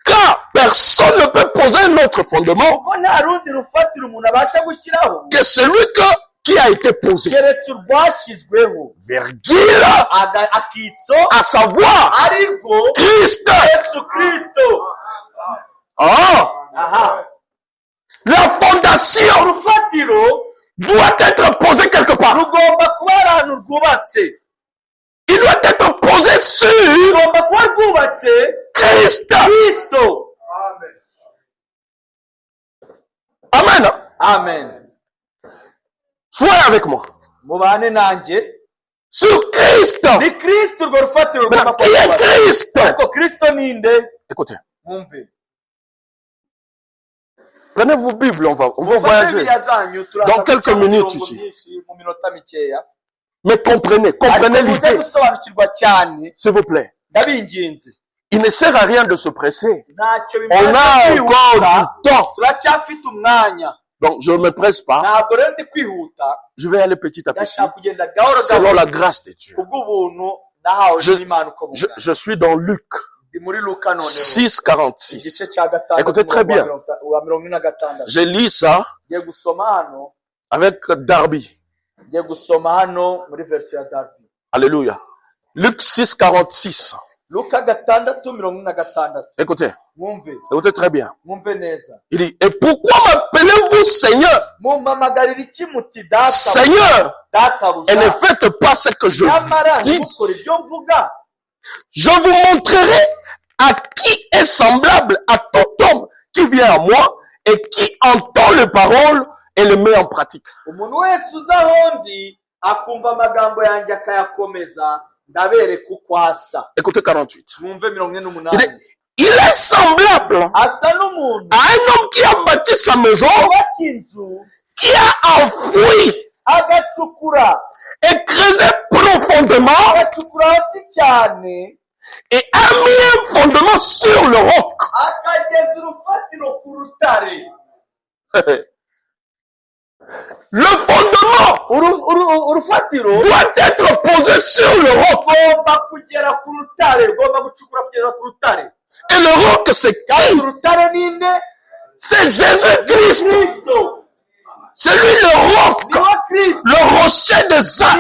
Car personne ne peut poser un autre fondement kuko nta rundi rufatiro umuntu abasha gushyiraho que celui qui a été posé. keretse urwashyizweho, Virgule, akitso à savoir ariko Christ. Yesu Kristo. Ah, Aha, la fondation urufatiro doit être posée quelque part. rugomba kuba ari ahantu rwubatse, Il doit être posé sur rugomba kuba rwubatse Christ. Kristo. Amen. Amen. Soyez avec moi. Mubane nanjye, Sur Christ. ni Kristo urwo rufatiro rugomba Maintenant, kuba qui est rwubatse. Christ? Ariko Kristo ninde? Écoutez, Mwumve. prenez vos Bibles, on va Mufate voyager. Bibiliya zanyu, turaza Dans quelques guca mu minutes mirongo ici. myinshi mu minota mikeya. Mais comprenez Ariko muze l'idée, gusobanukirwa cyane, s'il vous plaît. ndabinginze. Il ne sert à rien de se presser. Ntacyo On bimaze a encore kwihuta, du temps. turacyafite umwanya. Donc, je ne me presse pas. Ntabwo rero ndi kwihuta, Je vais aller petit à petit, ndashaka kugenda gahoro selon gahoro la grâce de Dieu. kubw'ubuntu nahawe Je- n'Imana uko bungana. Je suis dans Luc Ndi muri Luka noneho 6,46. igice cya gatandatu Écoutez très bien. wa mirongo ine na gatandatu. Je lis ça Ngiye gusoma hano, avec Darby. ngiye gusoma hano muri version ya Darby. Alléluia. Luc 6,46. Luka gatandatu mirongo ine na gatandatu. Écoutez, Mwumve, écoutez très bien. mwumve neza. Il dit, et pourquoi m'appelez-vous Seigneur? Mumpamagarira iki muti data, Seigneur, et databuja, ne faites pas ce que je nyamara dis. ntimukore ibyo mvuga. Je vous montrerai à qui est semblable à tout homme qui vient à moi et qui entend les paroles et les met en pratique. Umuntu wese uza aho ndi akumva amagambo yanjye akayakomeza, ndabereka uko asa. Écoutez 48. Mwumve mirongo ine Il n'umunani. est, il est semblable Asa n'umuntu à un homme qui a bâti sa maison, wubaka inzu, qui a enfoui agacukura, et creusé profondément agacukura hasi cyane, et a mis un fondement sur le roc. akageza urufatiro ku rutare. Le fondement Urufatiro doit être posé sur le roc. rugomba kugera ku rutare, rugomba gucukura kugeza ku rutare. Et le roc, c'est Kandi qui? urutare ninde? C'est Jésus-Christ. Kristo. C'est lui le roc, Niwe Kristo. le rocher des âges.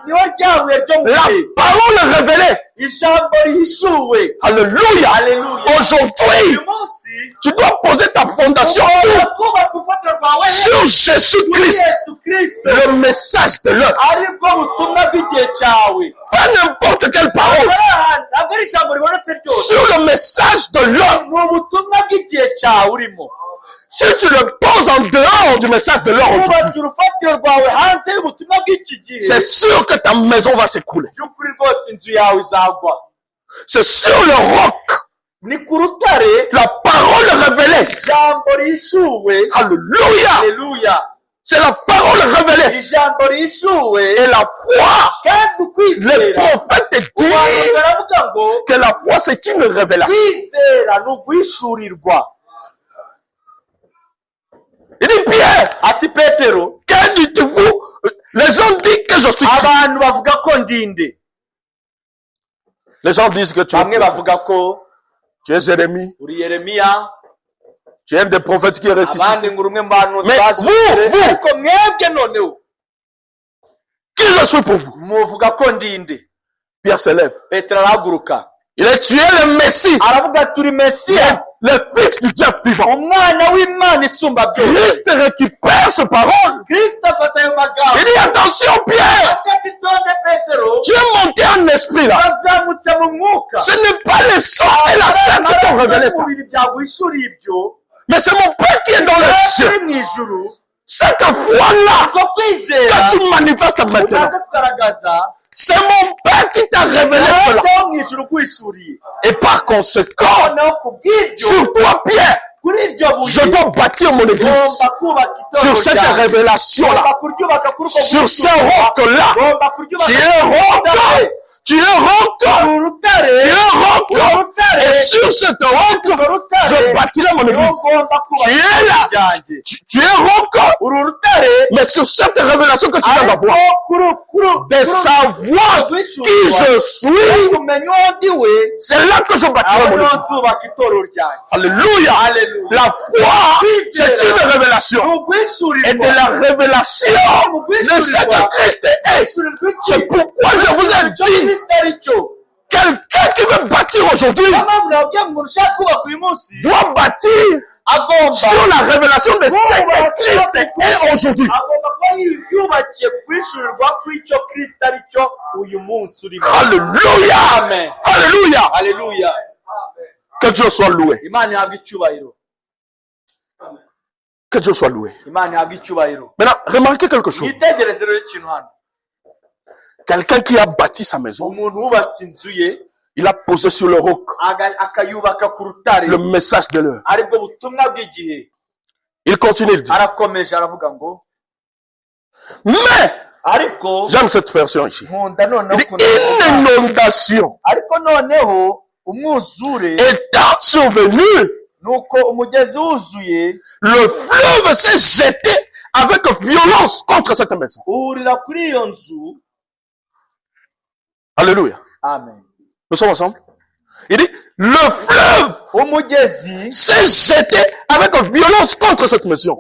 Niwe ryabuye ryo mu La gihe. parole révélée. Ijambo rihishuwe. Alléluia. Alléluia. Aujourd'hui, Uyu munsi tu dois poser ta fondation ugomba kubaka urufatiro rwawe sur Jésus-Christ, Yesu Kristo, le message de l'heure. aribwo butumwa bw'igihe cyawe. Pas n'importe quelle parole, Ntabwo ari ijambo ribonetse ryose, sur le message de l'heure. ni ubutumwa bw'igihe cyawe urimo. Si tu le poses en dehors du message de l'heure aujourd'hui, Wubatse urufatiro rwawe hanze y'ubutumwa bw'iki gihe, c'est sûr que ta maison va s'écrouler. by'ukuri rwose inzu yawe izagwa. C'est sur le roc, Ni ku rutare la parole révélée. ijambo rihishuwe. Alléluia. Haleluya. C'est la parole révélée. Ijambo rihishuwe Et la foi, kandi le ukwizera, prophète dit abantu baravuga ngo que la foi c'est une révélation. kwizera ni uguhishurirwa. Il dit Pierre, Ati Petero, que dites-vous? Les gens disent que je suis qui? abantu bavuga ko ndinde. Les gens disent que Bamwe bavuga ko tu es Jérémie, uri Yeremiya, tu es un des prophètes qui est ressuscité. abandi ngo uri umwe mu bahanuzi Mais bazutse. vous, Ariko mwebwe noneho Qui je suis pour vous? muvuga ko ndinde. Pierre se lève. Petero arahaguruka Il est tué le Messie, aravuga ati uri Mesiya, le Fils du Dieu vivant. umwana w'Imana isumba byose. Christ récupère ce parole. Kristo afata ayo magambo, Il dit attention Pierre, afata itonde Petero, tu es monté en esprit là. bazamutse mu mwuka. Ce n'est pas le sang et la chair qui t'ont révélé ça. Umubiri byaguhishuriye ibyo, Mais c'est mon Père qui est dans les cieux. uri mu ijuru. Cette foi-là Ko kwizera que tu manifestes maintenant, umaze kugaragaza, c'est mon Père qui t'a révélé cela. nawe mu ijuru kwishuriye. Et par conséquent, Noneho ku bw'ibyo, sur toi Pierre, kuri iryo je buye dois bâtir mon église. ngomba kubaka Sur itorero cette ryanjye. révélation-là. Ngomba kuryubaka kuri uko Sur ce guhishurwa. roc-là. Ngomba kuryubaka Tu kuri es urwo roc. rutare. Tu es roc. Uru rutare, Tu es roc. uru rutare, Et sur cette roc, je bâtirai mon église. Tu es là, tu es roc, mais sur cette révélation que tu viens d'avoir, de savoir qui je suis, c'est là que je bâtirai mon église. Alléluia. La foi, c'est une révélation. Et de la révélation de ce que Christ est. C'est pourquoi je vous ai dit, quelqu'un qui veut bâtir aujourd'hui doit bâtir sur la révélation de ce que Christ est aujourd'hui. Alléluia. Amen. Alléluia. Alléluia. Que Dieu soit loué. Que Dieu soit loué. Maintenant, remarquez quelque chose. Quelqu'un qui a bâti sa maison, il a posé sur le roc le message de l'heure. Il continue, il dit. Mais, j'aime cette version ici. Il dit, une inondation étant survenue, le fleuve s'est jeté avec violence contre cette maison. Alléluia. Amen. Nous sommes ensemble. Il dit, le fleuve s'est jeté avec violence contre cette maison.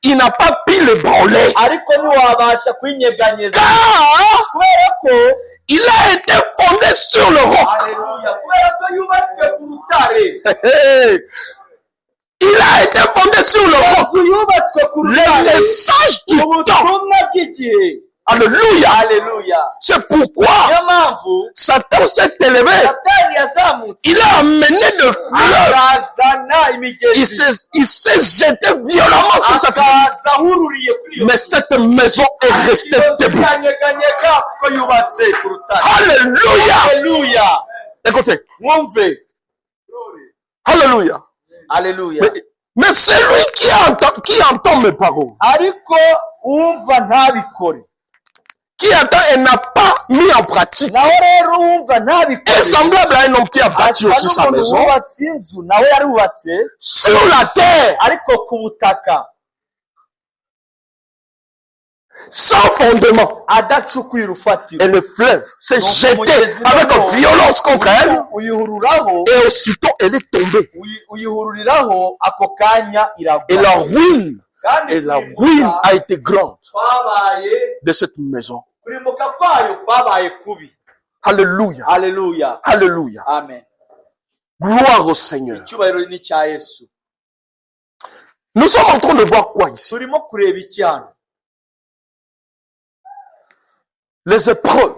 Il n'a pas pu l'ébranler. Car il a été fondé sur le roc. Il a été fondé sur le roc. Le message du temps. Alléluia. Alléluia. C'est pourquoi Satan s'est élevé. Il a amené de fleuves. Il s'est jeté violemment sur cette maison. Mais cette maison est restée debout. Alléluia. Alléluia. Écoutez. Alléluia. Alléluia. Mais c'est lui qui entend mes paroles. Qui attend et n'a pas mis en pratique. Est semblable à un homme qui a bâti aussi sa maison sur la terre, sans fondement. Et le fleuve s'est jeté avec violence contre elle, et aussitôt elle est tombée. Et la ruine a été grande de cette maison. Alléluia. Alléluia. Alléluia. Amen. Gloire au Seigneur. Nous sommes en train de voir quoi ici? Les épreuves.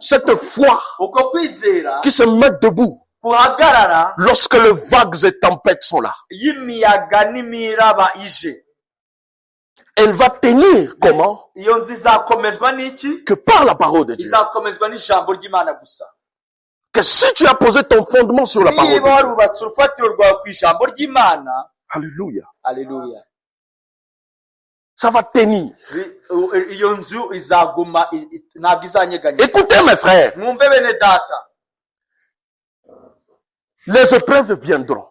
Cette foi qui se met debout lorsque les vagues et tempêtes sont là. Elle va tenir comment? Que par la parole de Dieu. Que si tu as posé ton fondement sur la parole de Dieu, alléluia. Alléluia. Ça va tenir. Écoutez mes frères. Les épreuves viendront.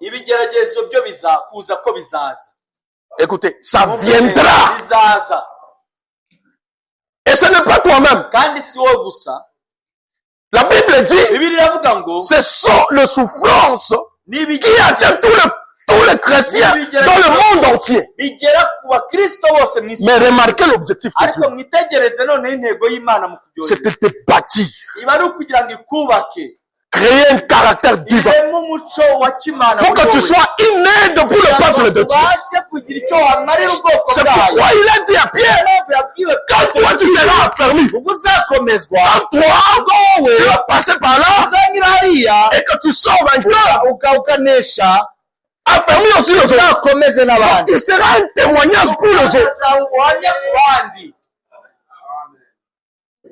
Écoutez, ça viendra. Et ce n'est pas toi-même. La Bible dit, ce sont les souffrances qui atteignent tous les chrétiens dans le monde entier. Mais remarquez l'objectif de Dieu. C'était de bâtir. Créer un caractère divin. Pour que tu sois une aide pour le peuple de Dieu. C'est pourquoi il a dit à Pierre, quand toi tu seras affermi, quand toi tu vas passer par là, et que tu sors vainqueur, affermi aussi les autres. Donc, il sera un témoignage pour les autres.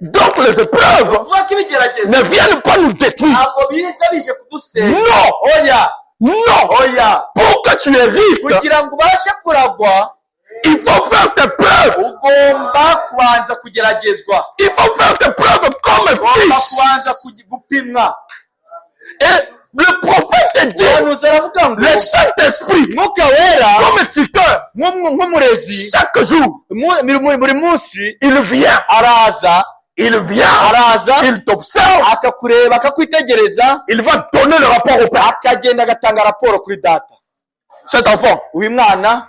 Donc les épreuves ne viennent pas nous détruire. Non. Non. Pour que tu hérites Il faut faire tes preuves. ugomba kubanza kugeragezwa. Il faut faire tes preuves comme Ugomba fils. kubanza gupimwa. Et le prophète dit, Umuhanuzi aravuga ngo le Saint-Esprit, Mwuka Wera comme tuteur, nk'umurezi chaque jour, buri munsi il vient, araza il t'observe, akakureba akakwitegereza, il va donner le rapport au Père. akagenda agatanga raporo kuri data. Cet enfant, uyu mwana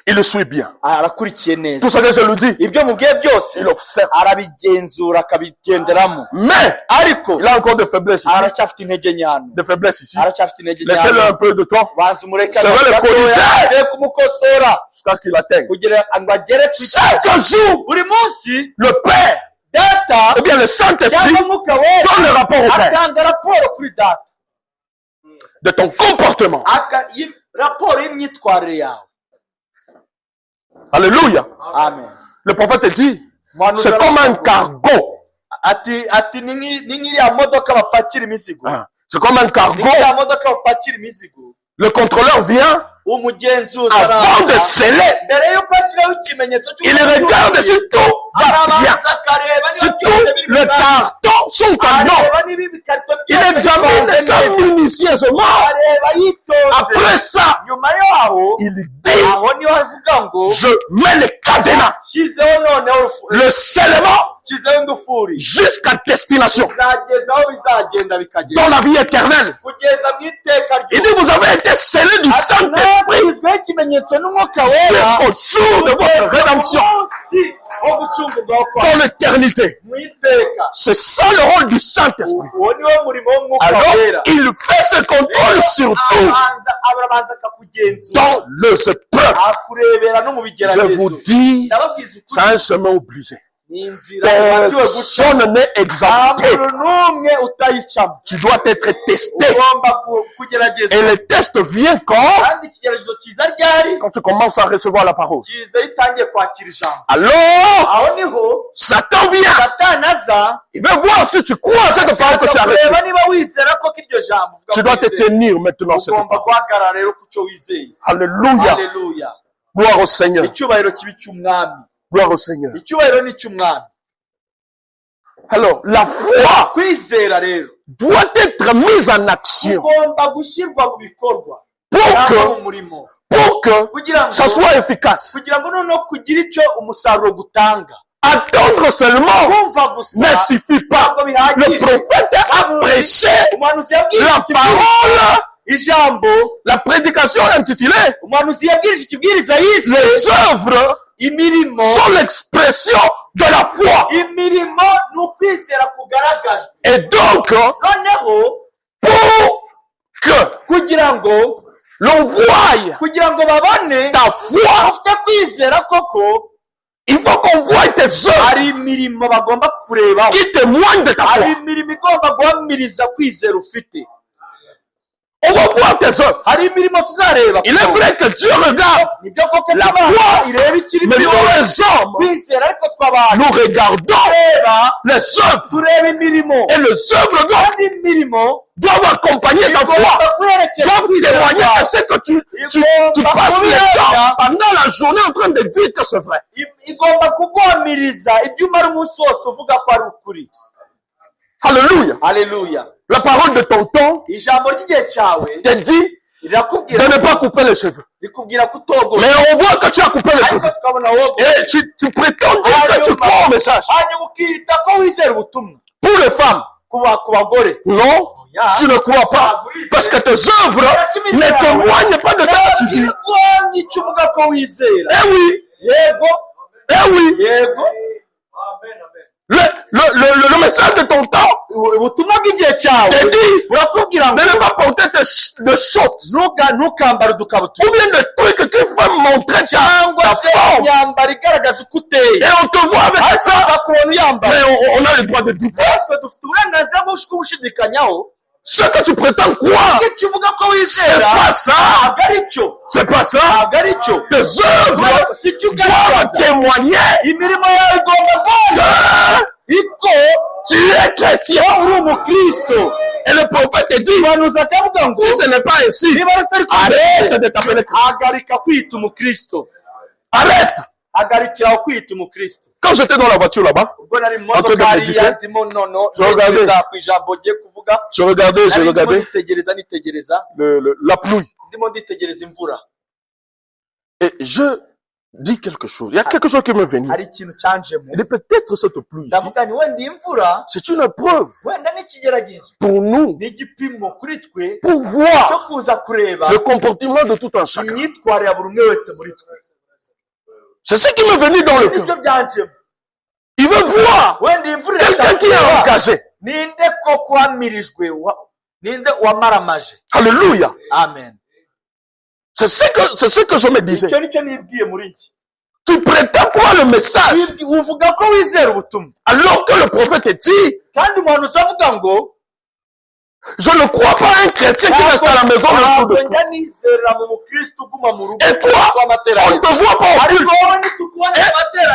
il le suit bien. arakurikiye neza. Tout ce que je lui dis, ibyo mubwiye byose il observe. arabigenzura akabigenderamo. Mais ariko il a encore de faiblesses ici. aracyafite intege nyano. De faiblesses ici. aracyafite intege Laissez-le un peu de temps. banza umureka Ça va le corriger. kumukosora Jusqu'à ce qu'il atteigne. kugira ngo agere ku Chaque jour, buri munsi le Père, data ou bien le Saint-Esprit, cyangwa Mwuka Wera donne le rapport au Père atanga raporo kuri data de ton comportement. raporo y'imyitwarire yawe. Alléluia. Amen. Le prophète dit, c'est comme un cargo. ati ni nk'iriya modoka bapakira imizigo. C'est comme un cargo. Ni nk'iriya modoka bapakira imizigo. Le contrôleur vient umugenzuzi avant de sceller. mbere y'uko ashyiraho ikimenyetso Il regarde si tout va bien. Si tous les cartons sont en ordre. Il examine ça minutieusement. Après ça, il dit, je mets le cadenas, le scellement jusqu'à destination dans la vie éternelle. Il dit, vous avez été scellés du Saint-Esprit jusqu'au jour de votre rédemption dans l'éternité. C'est ça le rôle du Saint-Esprit. Alors, il fait ce contrôle sur tout dans les épreuves. Je vous dis, c'est un chemin obligé. Personne n'est exempté. Tu dois être testé. Et le test vient quand tu commences à recevoir la parole. Alors, Satan vient. Il veut voir si tu crois à cette parole que tu as reçue. Tu dois te tenir maintenant cette parole. Alléluia. Gloire au Seigneur. Gloire au Seigneur. Alors, la foi doit être mise en action pour que ça soit efficace. Attendre seulement ne suffit pas. Le prophète a prêché la parole, la prédication intitulée les œuvres sont l'expression de la foi. Et donc, pour que l'on voie ta foi, il faut qu'on voie tes œuvres qui témoignent de ta foi. On va voir tes œuvres. Il est vrai que Dieu regarde la foi, mais nous les hommes, nous regardons les œuvres. Et les œuvres doivent accompagner ta foi, doivent témoigner que ce que tu passes le temps pendant la journée en train de dire que c'est vrai. Alléluia. La parole de ton temps te dit de ne pas couper les cheveux. Mais on voit que tu as coupé les cheveux. Et tu prétends dire que tu crois au message. Pour les femmes, non, tu ne crois pas. Parce que tes œuvres ne témoignent pas de ce que tu dis. Eh oui. Eh oui. Le message de ton temps te dit de ne pas porter de shorts ou bien de trucs qui font montrer ta forme. Et on te voit avec ça, mais on a le droit de douter. Ce que tu prétends croire, c'est pas ça. C'est pas ça. Tes œuvres doivent témoigner que tu es chrétien. Et le prophète te dit, si ce n'est pas ainsi, arrête de t'appeler chrétien. Arrête. hagarikiraho kwita umukristo. Quand j'étais dans la voiture là-bas, ubwo nari mu en train de modoka méditer, hariya ndimo nono je regardais. ntekereza ku ijambo ngiye kuvuga, je regardais nari ndimo nitegereza la pluie. ndimo nditegereza imvura. Et je dis quelque chose. Il y a quelque chose qui m'est venu. hari ikintu canjemo, Et peut-être cette pluie ici, ndavuga ni wenda imvura c'est une épreuve wenda n'ikigeragezo, pour nous, ni igipimo kuri twe pour cyo voir kuza kureba le comportement de tout un chacun. imyitwarire ya buri umwe wese muri twe. C'est ce qui m'est venu dans le nibyo cœur. byanjemo. Il veut voir wenda imvura quelqu'un irashaka qui est kureba engagé. ninde koko wamirijwe, ninde wamaramaje. Alléluia. Amen. C'est ce que je me disais. icyo nicyo nibwiye muri iki. Tu prétends croire le message uvuga ko wizera ubutumwa, alors que le prophète dit, kandi umuhanuzi avuga ngo je ne crois pas à un chrétien qui reste à la maison le jour de ntabwo pluie. njya nizera mu mukristo uguma mu rugo Et toi, umunsi on w'amateraniro. ne te voit pas au ariko culte. wowe nitukubona mu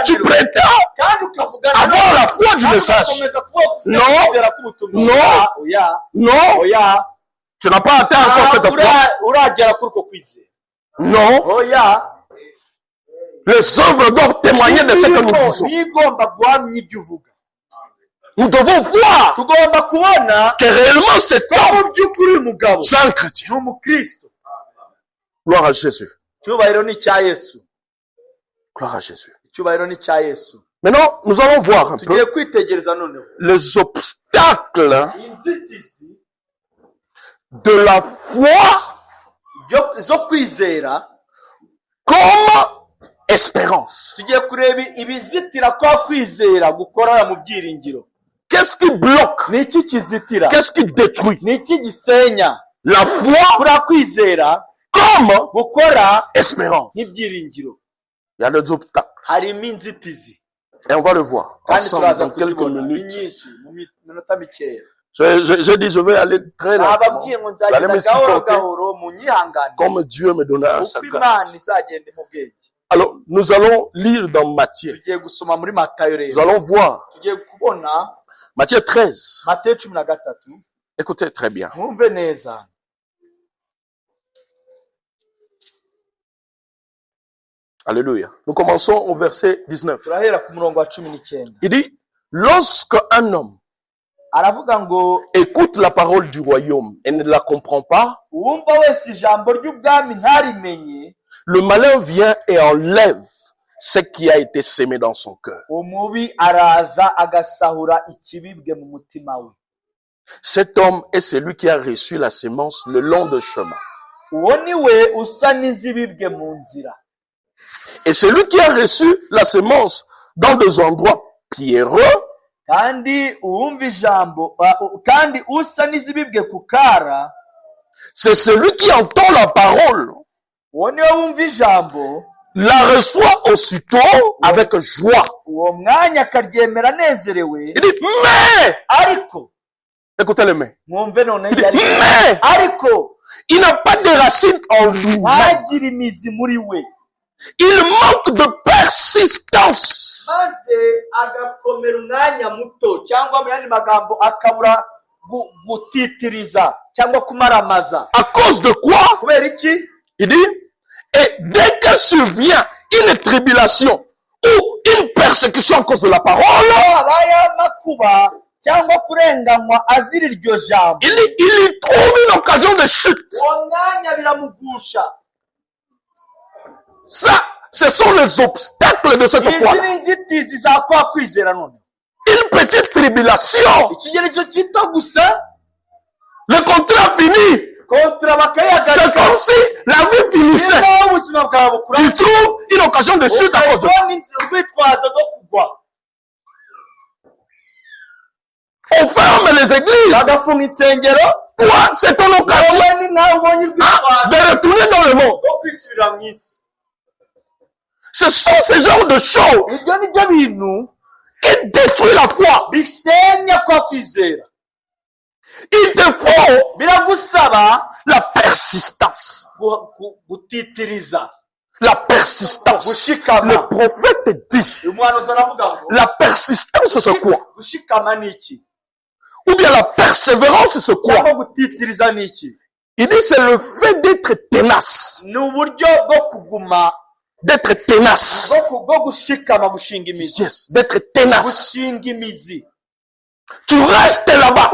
Tu materaniro prétends kandi ukavuga avoir la foi du message. ugakomeza kuvuga ko ufite Non. kwizera k'ubutumwa. Non. oya Non, oya tu n'as pas atteint encore cette ntabwo foi. uragera kuri uko kwizera. Non, oya les œuvres doivent témoigner de ce que nous disons. niyo igomba guhamya ibyo uvuga. Nous devons voir tugomba kubona que réellement cet ko homme, mu by'ukuri uyu mugabo c'est un chrétien. ni umukristo. Gloire à Jésus. icyubahiro ni icya Yesu. Gloire à Jésus. icyubahiro ni icya Yesu. Maintenant, nous allons voir un tugiye peu kwitegereza noneho les obstacles inzitizi de la foi zo kwizera, comme espérance. tugiye kureba ibizitira kwa kwizera gukorera mu byiringiro. Qu'est-ce qui bloque? ni iki kizitira? Qu'est-ce qui détruit? ni iki gisenya La foi kuri kwizera comme gukora espérance. n'ibyiringiro? Il y a des obstacles. harimo inzitizi Et on va le voir kandi ensemble turaza dans quelques kuzibona ni minutes. nyinshi mu minota mikeya. Je dis, je vais aller très lentement. nababwiye ngo Vous allez nzagenda me gahoro supporter gahoro mu nyihangane comme Dieu me donnera sa uko imana grâce. izagenda imubwenge. Alors, nous allons lire dans Matthieu. tugiye gusoma muri Matayo Nous rero, allons voir tugiye kubona Matthieu 13. Matayo 13. Écoutez très bien. mwumve neza. Alléluia. Nous commençons au verset 19. turahera ku murongo wa 19. Il dit, lorsque un homme aravuga ngo écoute la parole du royaume et ne la comprend pas, uwumva wese ijambo ry'ubwami ntarimenye, le malin vient et enlève ce qui a été sémé dans son cœur. umubi araza agasahura ikibibwe mu mutima we. Cet homme est celui qui a reçu la sémence le long du chemin. uwo ni we usa n'izibibwe mu nzira. Et celui qui a reçu la sémence dans des endroits pierreux, kandi uwumva ijambo kandi usa n'izibibwe ku kara, c'est celui qui entend la parole, uwo ni we wumva ijambo, la reçoit aussitôt avec joie. uwo mwanya akaryemera anezerewe. Il dit, mais, ariko écoutez les mains, mwumve none il dit, yari mais, ariko il n'a pas de racines en lui-même. ntagira imizi muri we, Il manque de persistance. maze agakomera umwanya muto, cyangwa mu yandi magambo akabura gutitiriza cyangwa kumaramaza. À cause de quoi? kubera iki? Il dit, et dès que survient une tribulation ou une persécution à cause de la parole, habaye amakuba cyangwa kurenganywa azira iryo jambo, il y trouve une occasion de chute. uwo mwanya biramugusha. Ça, ce sont les obstacles de cette izi foi. ni inzitizi za kwa kwizera. none Une petite tribulation. ikigeragezo gito gusa, Le contrat fini. kontra C'est bakayihagarika, comme si la vie finissait. niba ubuzima bwawe bukura, Tu trouves une occasion de chute à cause de ça. ukabona urwitwazo rwo kugwa. On ferme les églises. bagafunga insengero, Toi, c'est ton occasion wowe ni nkawe ubonye urwitwazo de retourner dans le monde. rwo kwisubira mu isi. Ce sont ces genres de choses ibyo ni byo bintu qui détruisent la foi. bisenya kwa kwizera. Il te faut biragusaba la persistance. gutitiriza, La persistance. gushikama. Le prophète dit, uyu muhanuzi aravuga ngo la persistance c'est quoi? gushikama ni iki, Ou bien la persévérance c'est quoi? cyangwa gutitiriza ni iki? Il dit c'est le fait d'être ténace. ni uburyo bwo kuguma d'être tenace. Yes, d'être tenace. Tu restes là-bas.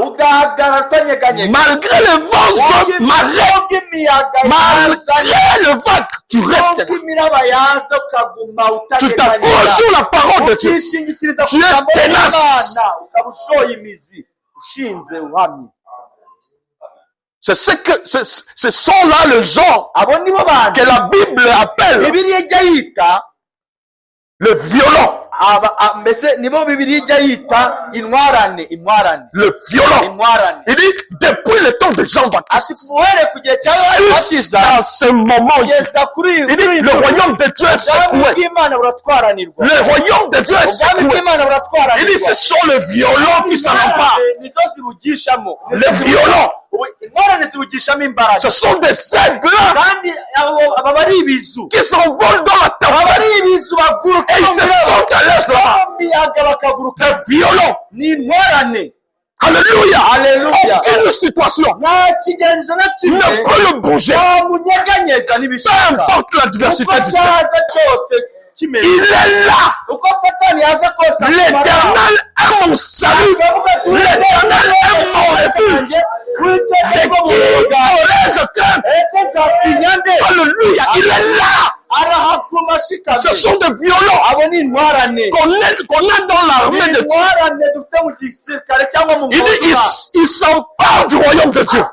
Malgré le vent de marée, malgré le vent, tu restes là. Tu t'accroches sur la parole de Dieu. Tu es tenace. C'est ce sont là le genre que la Bible appelle le violon. Le violon. Il dit depuis le temps de Jean-Baptiste jusqu'à ce moment ici. Il dit le royaume de Dieu est secoué. Le royaume de Dieu est secoué. Il dit ce sont les violons qui s'en emparent. Les violons. Ce sont des aigles qui s'envolent dans la tempête et ils se sentent à l'aise là-bas. Des violons. Alléluia. Aucune situation ne peut le bouger. Peu importe l'adversité du temps. Il est là. L'Éternel est mon salut. L'Éternel est mon refuge. De qui aurais-je crainte? Alléluia. Il est là. Ce sont des violons qu'on a dans l'armée de Dieu. Il dit, ils s'emparent du royaume de Dieu.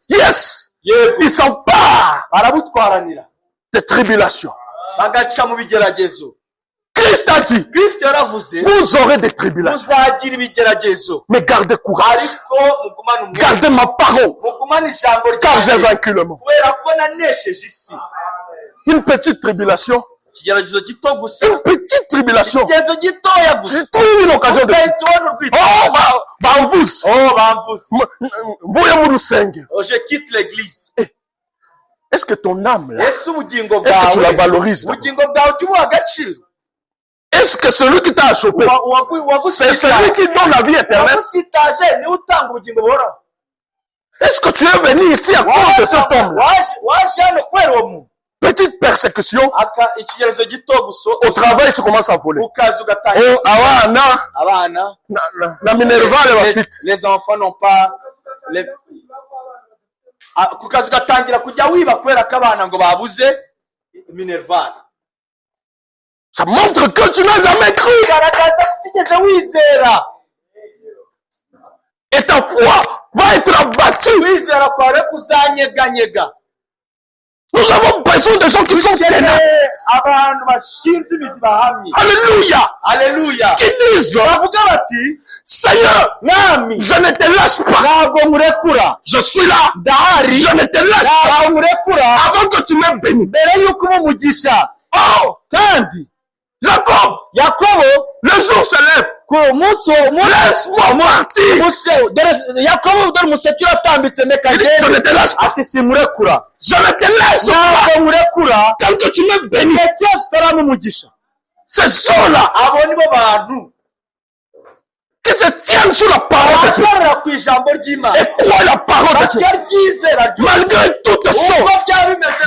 Yes. Ils s'emparent des tribulations. Christ a dit, vous aurez des tribulations. Mais gardez courage. Gardez ma parole. Car j'ai vaincu le monde. Une petite tribulation. Une petite tribulation. Tu trouves une occasion de... Je quitte l'église. Est-ce que ton âme là, est-ce que tu la valorises? Est-ce que celui qui t'a chopé, c'est celui qui donne la vie éternelle? Est-ce que tu es venu ici à cause de cet homme-là? Petite persécution. Au travail, tu commences à voler. Les enfants n'ont pas... kukazi gatangira kujya wiba kwera kabana ngo babuze minerval. Ça montre que tu n'as jamais cru. Et ta foi va être abattue. Nous avons besoin de gens qui sont tenaces. Alléluia. Qui disent, Seigneur, je ne te lâche pas. Je suis là. Je ne te lâche pas. Avant que tu m'aies béni. Oh, Jacob, le jour se lève. Laisse-moi partir. Je ne te lâche pas. Je ne te laisse pas. Tant que tu m'es béni. Ces gens-là qui se tiennent sur la parole de Dieu et croient la parole de Dieu malgré toutes choses.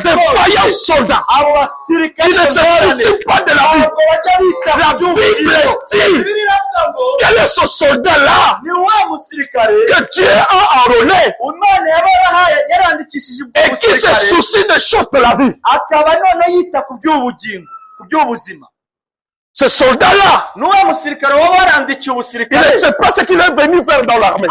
Des vaillants soldats qui ne se soucient pas de la vie. La Bible dit quel est ce soldat-là que Dieu a enrôlé et qui se soucie des choses de la vie. Ce soldat-là, il ne sait pas ce qu'il est venu faire dans l'armée.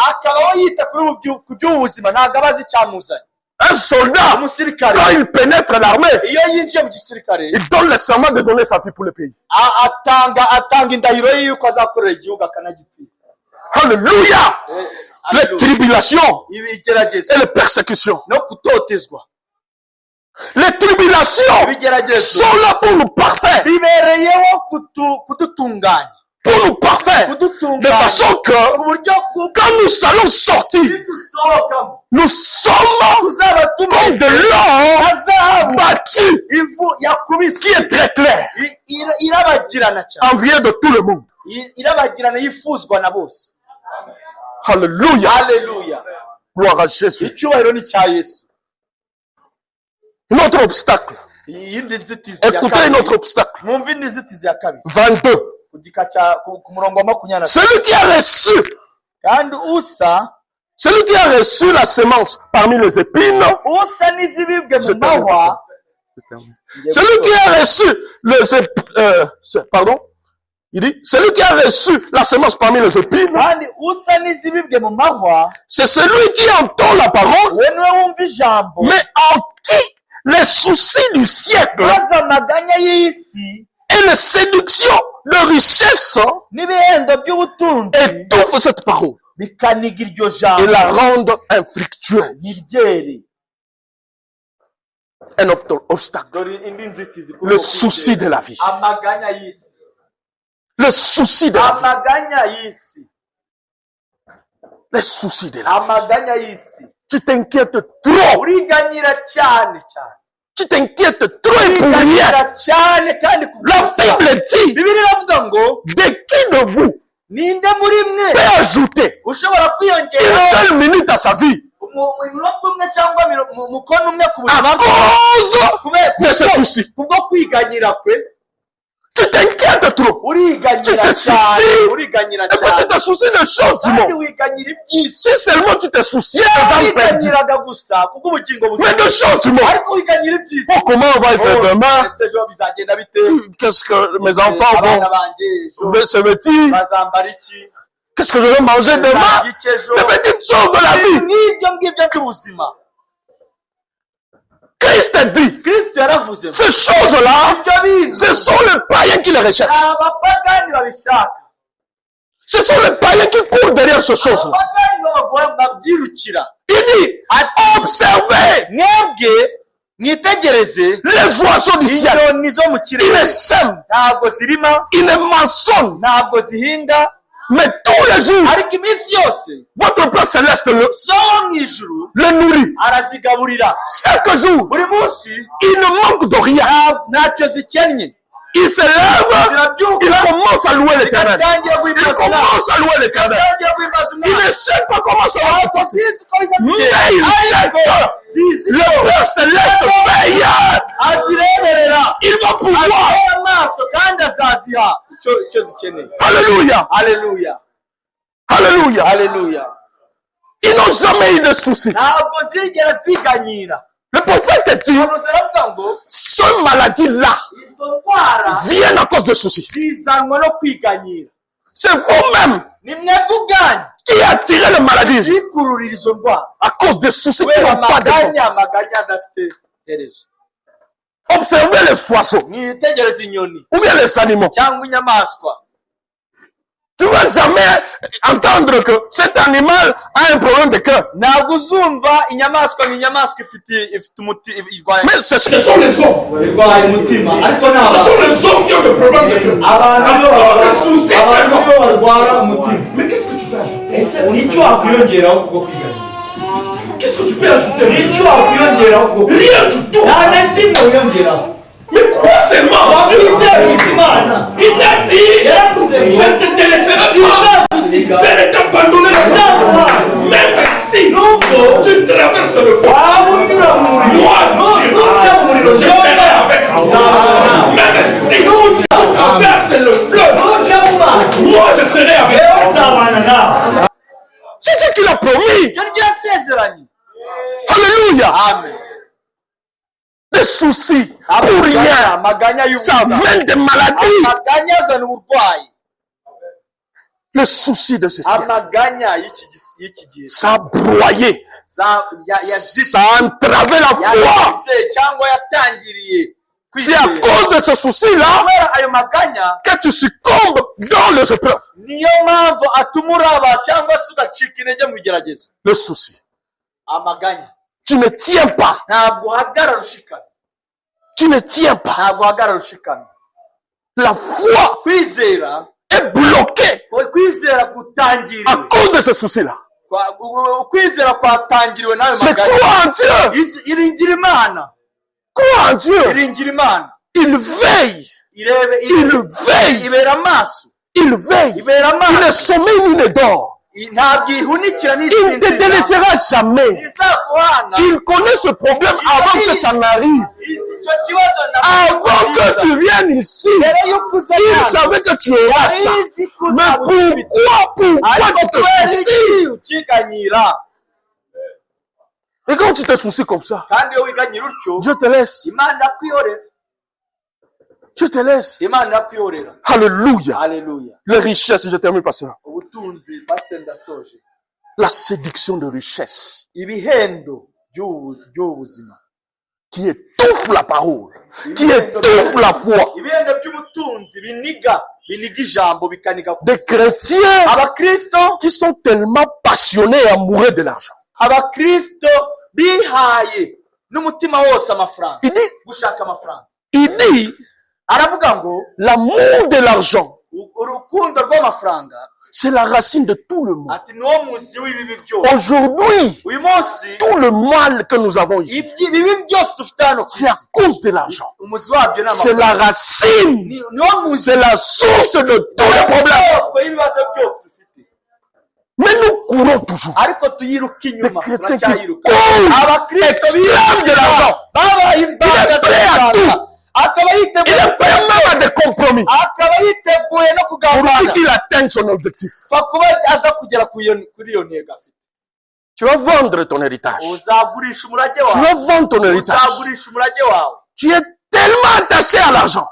Un soldat, quand il pénètre l'armée, il donne le serment de donner sa vie pour le pays. Alléluia! Les tribulations et les persécutions. Les tribulations sont là pour nous parfaire. Pour nous parfaire. De façon que quand nous allons sortir, nous sommes comme de l'or battu qui est très clair. Envié de tout le monde. Alléluia. Gloire à Jésus. Notre obstacle. iyindi nzitizi ya Écoutez kabiri. notre obstacle. Mwumve inzitizi ya kabiri. 22. Ku murongo wa 20. Celui qui a reçu, kandi usa celui qui a reçu la semence parmi les épines, usa n'izibibwe mu mahwa. celui qui a reçu pardon, il dit, celui qui a reçu la semence parmi les épines, kandi usa n'izibibwe mu mahwa, c'est celui qui entend la parole, we niwe wumva ijambo, mais en qui les soucis du siècle maze amaganya y'isi et les séductions de richesse n'ibihendo by'ubutunzi étouffent cette parole bikaniga iryo et jambo la rendent infructueuse. ntiryere. Un obstacle. Dore indi nzitizi kuri Le uko souci de la vie. amaganya y'isi, Le souci de la vie. amaganya y'isi, Les soucis de la vie. amaganya y'isi. Tu t'inquiètes trop. uriganyira cyane cyane, Tu t'inquiètes trop et pour rien. uriganyira cyane kandi ku La busa. Bible dit, Bibiliya iravuga ngo de qui de vous ninde muri mwe peut ajouter ushobora une kwiyongeraho seule minute à sa vie umunota umwe cyangwa umukono umwe ku buzima à bwe cause de ce souci? kubwo kwiganyira kwe. Tu t'inquiètes trop. uriganyira Tu te cyane, soucies. uriganyira Et puis tu cyane te soucies des choses, kandi Simon. wiganyira iby'isi. Si seulement tu te souciais des âmes perdues. wiganyiraga gusa kubwo ubugingo Mais de busa, choses, Simon. ariko wiganyira iby'isi. Oh, comment on va être demain? ese ejo bizagenda bite? Qu'est-ce que mes enfants abana banjye vont ejo se vêtir? bazambara iki? Qu'est-ce que je vais manger demain? Bazarya iki ejo? Les petites choses de la vie. n'ibyo ngibyo by'ubuzima. Christ a dit, Kristo yaravuze ngo ces choses-là, ibyo bintu ce sont les païens qui les recherchent. abapagani babishaka, Ce sont les païens qui courent derrière ces choses-là. abapagani babyirukira. Il dit, observez mwebwe mwitegereze les oiseaux du ciel. inyoni zo mu Ils kirere, ne sèment, ntabwo zirima, ils ne mensonnent, ntabwo zihinga, mais tous les jours, ariko iminsi yose votre Père Céleste so wo mu ijuru le nourrit. arazigaburira. Chaque jour, buri munsi il ne manque de rien. ntacyo zikennye. Il se lève, zirabyuka il commence à louer l'Éternel. zigatangira Il guhimbaza Imana, commence à louer l'Éternel. zigatangira guhimbaza Il Imana. ne sait pas comment ça va se passer. Zizi ko biza Mais kugenda, il sait ariko que zizi le ko Père Céleste veille. azireberera, Il va pouvoir. azireba amaso kandi azaziha icyo zikeneye. Alléluia. Haleluya, Alléluia. haleluya. Ils n'ont jamais eu de soucis. ntabwo zigera ziganyira. Le prophète dit, Pawulo aravuga ngo cette maladie-là izo ndwara vient à cause de soucis. zizanwa no kwiganyira. C'est vous-même ni mwebwe ubwanyu qui attirez les maladies zikururira izo ndwara à cause des soucis qui kubera n'ont pas de amaganya, sens. amaganya adafite herezo. Observez les oiseaux mwitegereze inyoni ou bien les animaux. cyangwa inyamaswa. Tu ne vas jamais entendre que cet animal a un problème de cœur. ntabwo uzumva inyamaswa ni inyamaswa ifite umuti irwaye. Mais ce sont les hommes. irwaye umutima, ariko Ce sont les hommes qui ont des problèmes de cœur. Encore des soucis seulement. barwara umutima. Mais qu'est-ce que tu peux ajouter? ese nicyo wakwiyongeraho kubwo kwiganyira? Qu'est-ce que tu peux ajouter? nicyo wakwiyongeraho kubwo kwiganyira? Rien du tout. nta na kimwe wiyongeraho. Mais crois seulement. wakwizera Imana. Il a dit, yaravuze ngo je ne te délaisserai pas. sinzagusiga, Je ne t'abandonnerai pas. Même si tu traverses le feu, waba unyura mu muriro, moi, nuca mu muriro je serai avec toi. Même si tu traverses le fleuve, nuca mu mazi, moi, je serai avec yewe toi. nzabana nawe. C'est ce qu'il a promis. ibyo nibyo yasezeranye. Alléluia. amen. Des soucis pour rien. amaganya Ça y'ubusa, amène des maladies. amaganya azana uburwayi, Le souci de ce ciel. amaganya y'iki gihe Ça a broyé. yazitse, Ça a entravé la foi. yazitse cyangwa yatangiriye C'est à kwizera. cause de ce souci-là kubera ayo maganya que tu succombes dans les épreuves. niyo mpamvu atuma uraba cyangwa se ugacika intege mu bigeragezo. Le souci. amaganya Tu ne tiens pas. ntabwo uhagarara ushikamye, Tu ne tiens pas. ntabwo uhagarara ushikamye. La foi kwizera, est bloquée kwizera à kutangiriwe, cause de ce souci-là. kwizera kwatangiriwe n'ayo Mais maganya. crois en Dieu. iringira Imana, Crois en Dieu. iringira Imana, Il veille. irebe Il veille. ibera amaso, Il veille. ibera Il ne amaso, sommeille ni ne dort. ntabwo ihunikira Il ne te délaissera jamais. Il connaît ce problème avant que ça n'arrive. Avant que tu viennes ici, il savait que tu auras ça. Mais pourquoi tu te soucies? Et quand tu te soucies comme ça, Dieu te laisse. Dieu te laisse. Alléluia. Les richesses, je termine par cela. La séduction de richesse qui étouffe la parole, qui étouffe la foi. Des chrétiens qui sont tellement passionnés et amoureux de l'argent. Il dit l'amour de l'argent, c'est la racine de tout le mal. Aujourd'hui, tout le mal que nous avons ici, c'est à cause de l'argent. C'est la racine, c'est la source de tous les problèmes. Mais nous courons toujours. Les chrétiens qui courent, esclaves de l'argent. Il est prêt à tout. Il est prêt même à des compromis pour qu'il atteigne son objectif. Tu vas vendre ton héritage. Tu vas vendre ton héritage. Tu es tellement attaché à l'argent.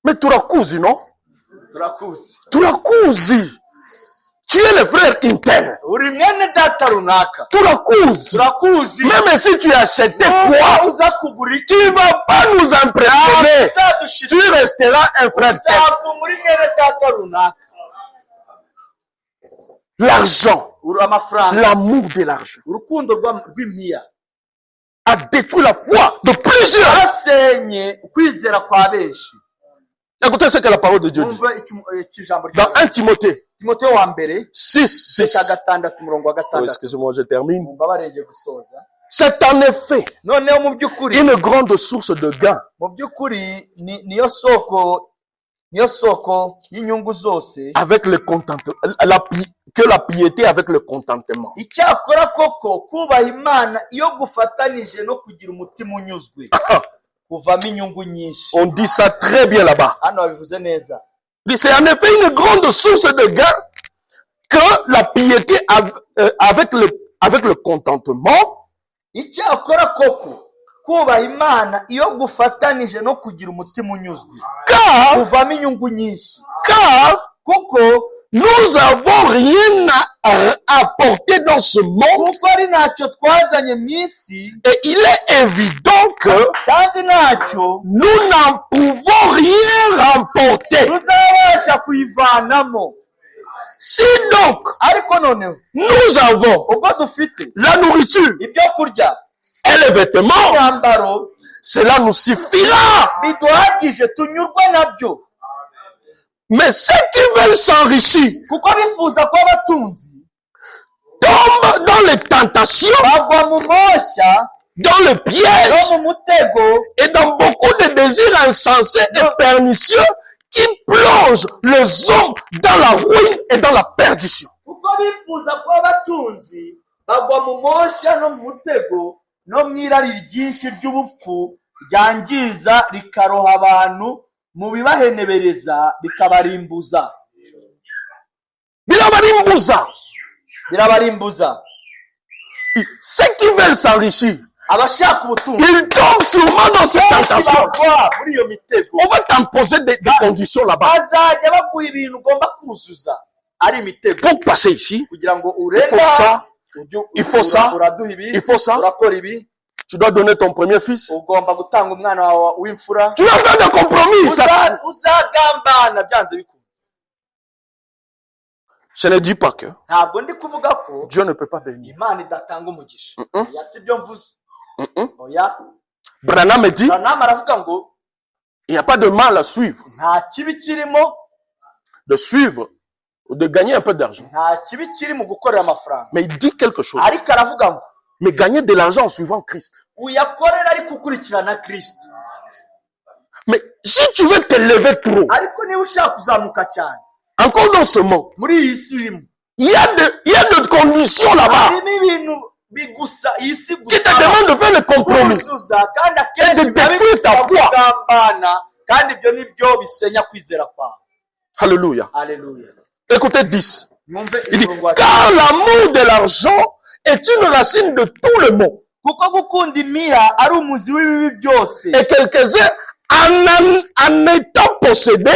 Mais turakuzi, non? Turakuzi. Tu es le frère interne. Turakuzi. Même si tu as acheté quoi, tu ne vas pas nous impressionner. Tu resteras un frère interne. L'argent, l'amour de l'argent a détruit la foi de plusieurs. Écoutez ce que la parole de Dieu dit. Dans 1 Timothée 6. Oh, excusez-moi, je termine. C'est en effet une grande source de gain avec le contentement, que la piété avec le contentement. On dit ça très bien là-bas. C'est en effet une grande source de gain que la piété avec le contentement. Car nous avons rien à apporter dans ce monde. Et il est évident que nous n'en pouvons rien remporter. Si donc nous avons la nourriture et les vêtements, cela nous suffira. Mais ceux qui veulent s'enrichir tombent dans les tentations, dans le piège et dans beaucoup de désirs insensés et pernicieux qui plongent les hommes dans la ruine et dans la perdition. Ceux qui veulent s'enrichir, ils tombent sûrement dans cette tentation. On va t'imposer des conditions là-bas. Pour passer ici, il faut ça. Tu dois donner ton premier fils. Tu vas faire des compromis. Je ne dis pas que Dieu ne peut pas bénir. Branham me dit, il n'y a pas de mal à suivre. De suivre ou de gagner un peu d'argent. Mais il dit quelque chose. Mais gagner de l'argent en suivant Christ. Mais si tu veux te lever trop, ariko niba ushaka kuzamuka cyane encore dans ce monde, muri iyi si urimo, il y a de conditions là-bas harimo ibintu bigusa iyi si qui te demandent de faire le compromis kuzuza, kandi et akenshi de détruire ta foi. kugambana, kandi ibyo nibyo bisenya kwizera kwawe. Alléluia. Alléluia. Écoutez 10. Mwumve Il dit, umurongo wa car l'amour de l'argent est une racine de tout le monde. kuko gukunda imira ari umuzi w'ibibi byose, Et quelques-uns, en étant possédés,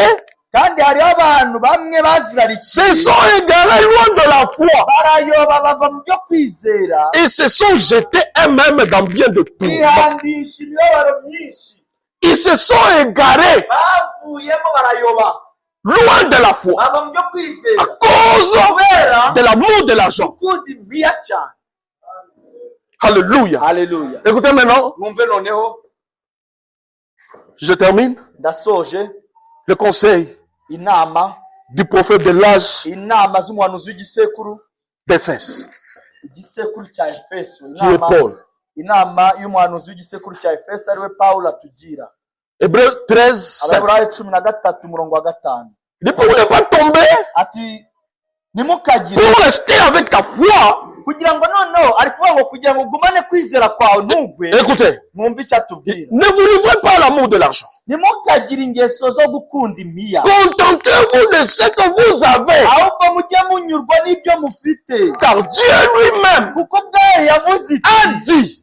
kandi hariho abantu bamwe bazirarikiye se sont égarés loin de la foi barayoba bava mu byo kwizera, et se sont jetés eux-mêmes dans bien de tout. bihandisha imibabaro myinshi, Ils se sont égarés bavuyemo barayoba loin de la foi bava mu byo à kwizera cause kubera de l'amour de l'argent. gukunda imira cyane. Alléluia. Haleluya. Écoutez maintenant, Mwumve noneho, je termine. ndasoje Le conseil inama du prophète de l'âge inama z'umuhanuzi w'igisekuru, d'Éphèse, igisekuru cya Efeso, qui est Paul. inama y'umuhanuzi w'igisekuru cya Efeso ariwe Pawulo atugira. Hébreux 13, 5. Abaheburayo 13 umurongo wa 5 Il dit, pour ne pas tomber, ati nimukagire, pour rester avec ta foi. kugira ngo noneho ari kuvuga ngo kugira ngo ugumane kwizera kwawe ntugwe. Écoutez, Mwumve icyo atubwira, ne vous livrez pas à l'amour de l'argent. nimukagire ingeso zo gukunda imiya, Contentez-vous de ce que vous avez, ahubwo mujye munyurwa n'ibyo mufite, car Dieu lui-même kuko ubwayo yavuze iti, a dit,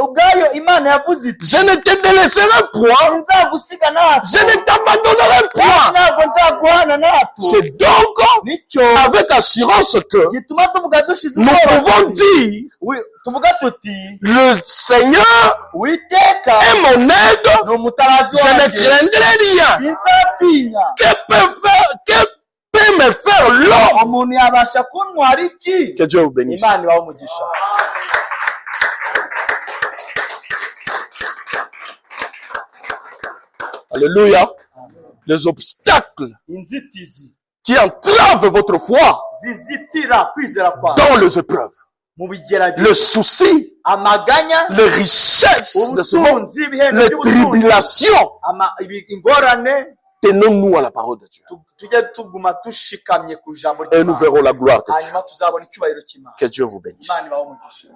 ubwayo Imana yavuze iti, je ne te délaisserai point, nzagusiga natwe, je ne t'abandonnerai point. ntabwo nzaguhana natwe. C'est donc Nicyo avec assurance que gituma tuvuga dushize nous ubwoba pouvons tuti, dire, tuvuga tuti le Seigneur Uwiteka est mon aide, ni umutabazi je ne wanjye, craindrai rien. sinzatinya. Que peut me faire l'homme? Umuntu yabasha kuntwara iki? Que Dieu vous bénisse. Imana ibahe umugisha. Alléluia. Les obstacles Inzitizi qui entravent votre foi zizitira kwizera kwawe dans les épreuves, mu bigeragezo, le souci, amaganya, les richesses de ce monde, ubutunzi, ibihembo les by'ubutunzi, tribulations. ingorane, Tenons-nous à la parole de Dieu tujye tuguma dushikamye ku ijambo et nous ry'Imana, verrons la gloire de Dieu. hanyuma tuzabona icyubahiro cy'Imana. Que Dieu vous bénisse. Imana ibahe umugisha.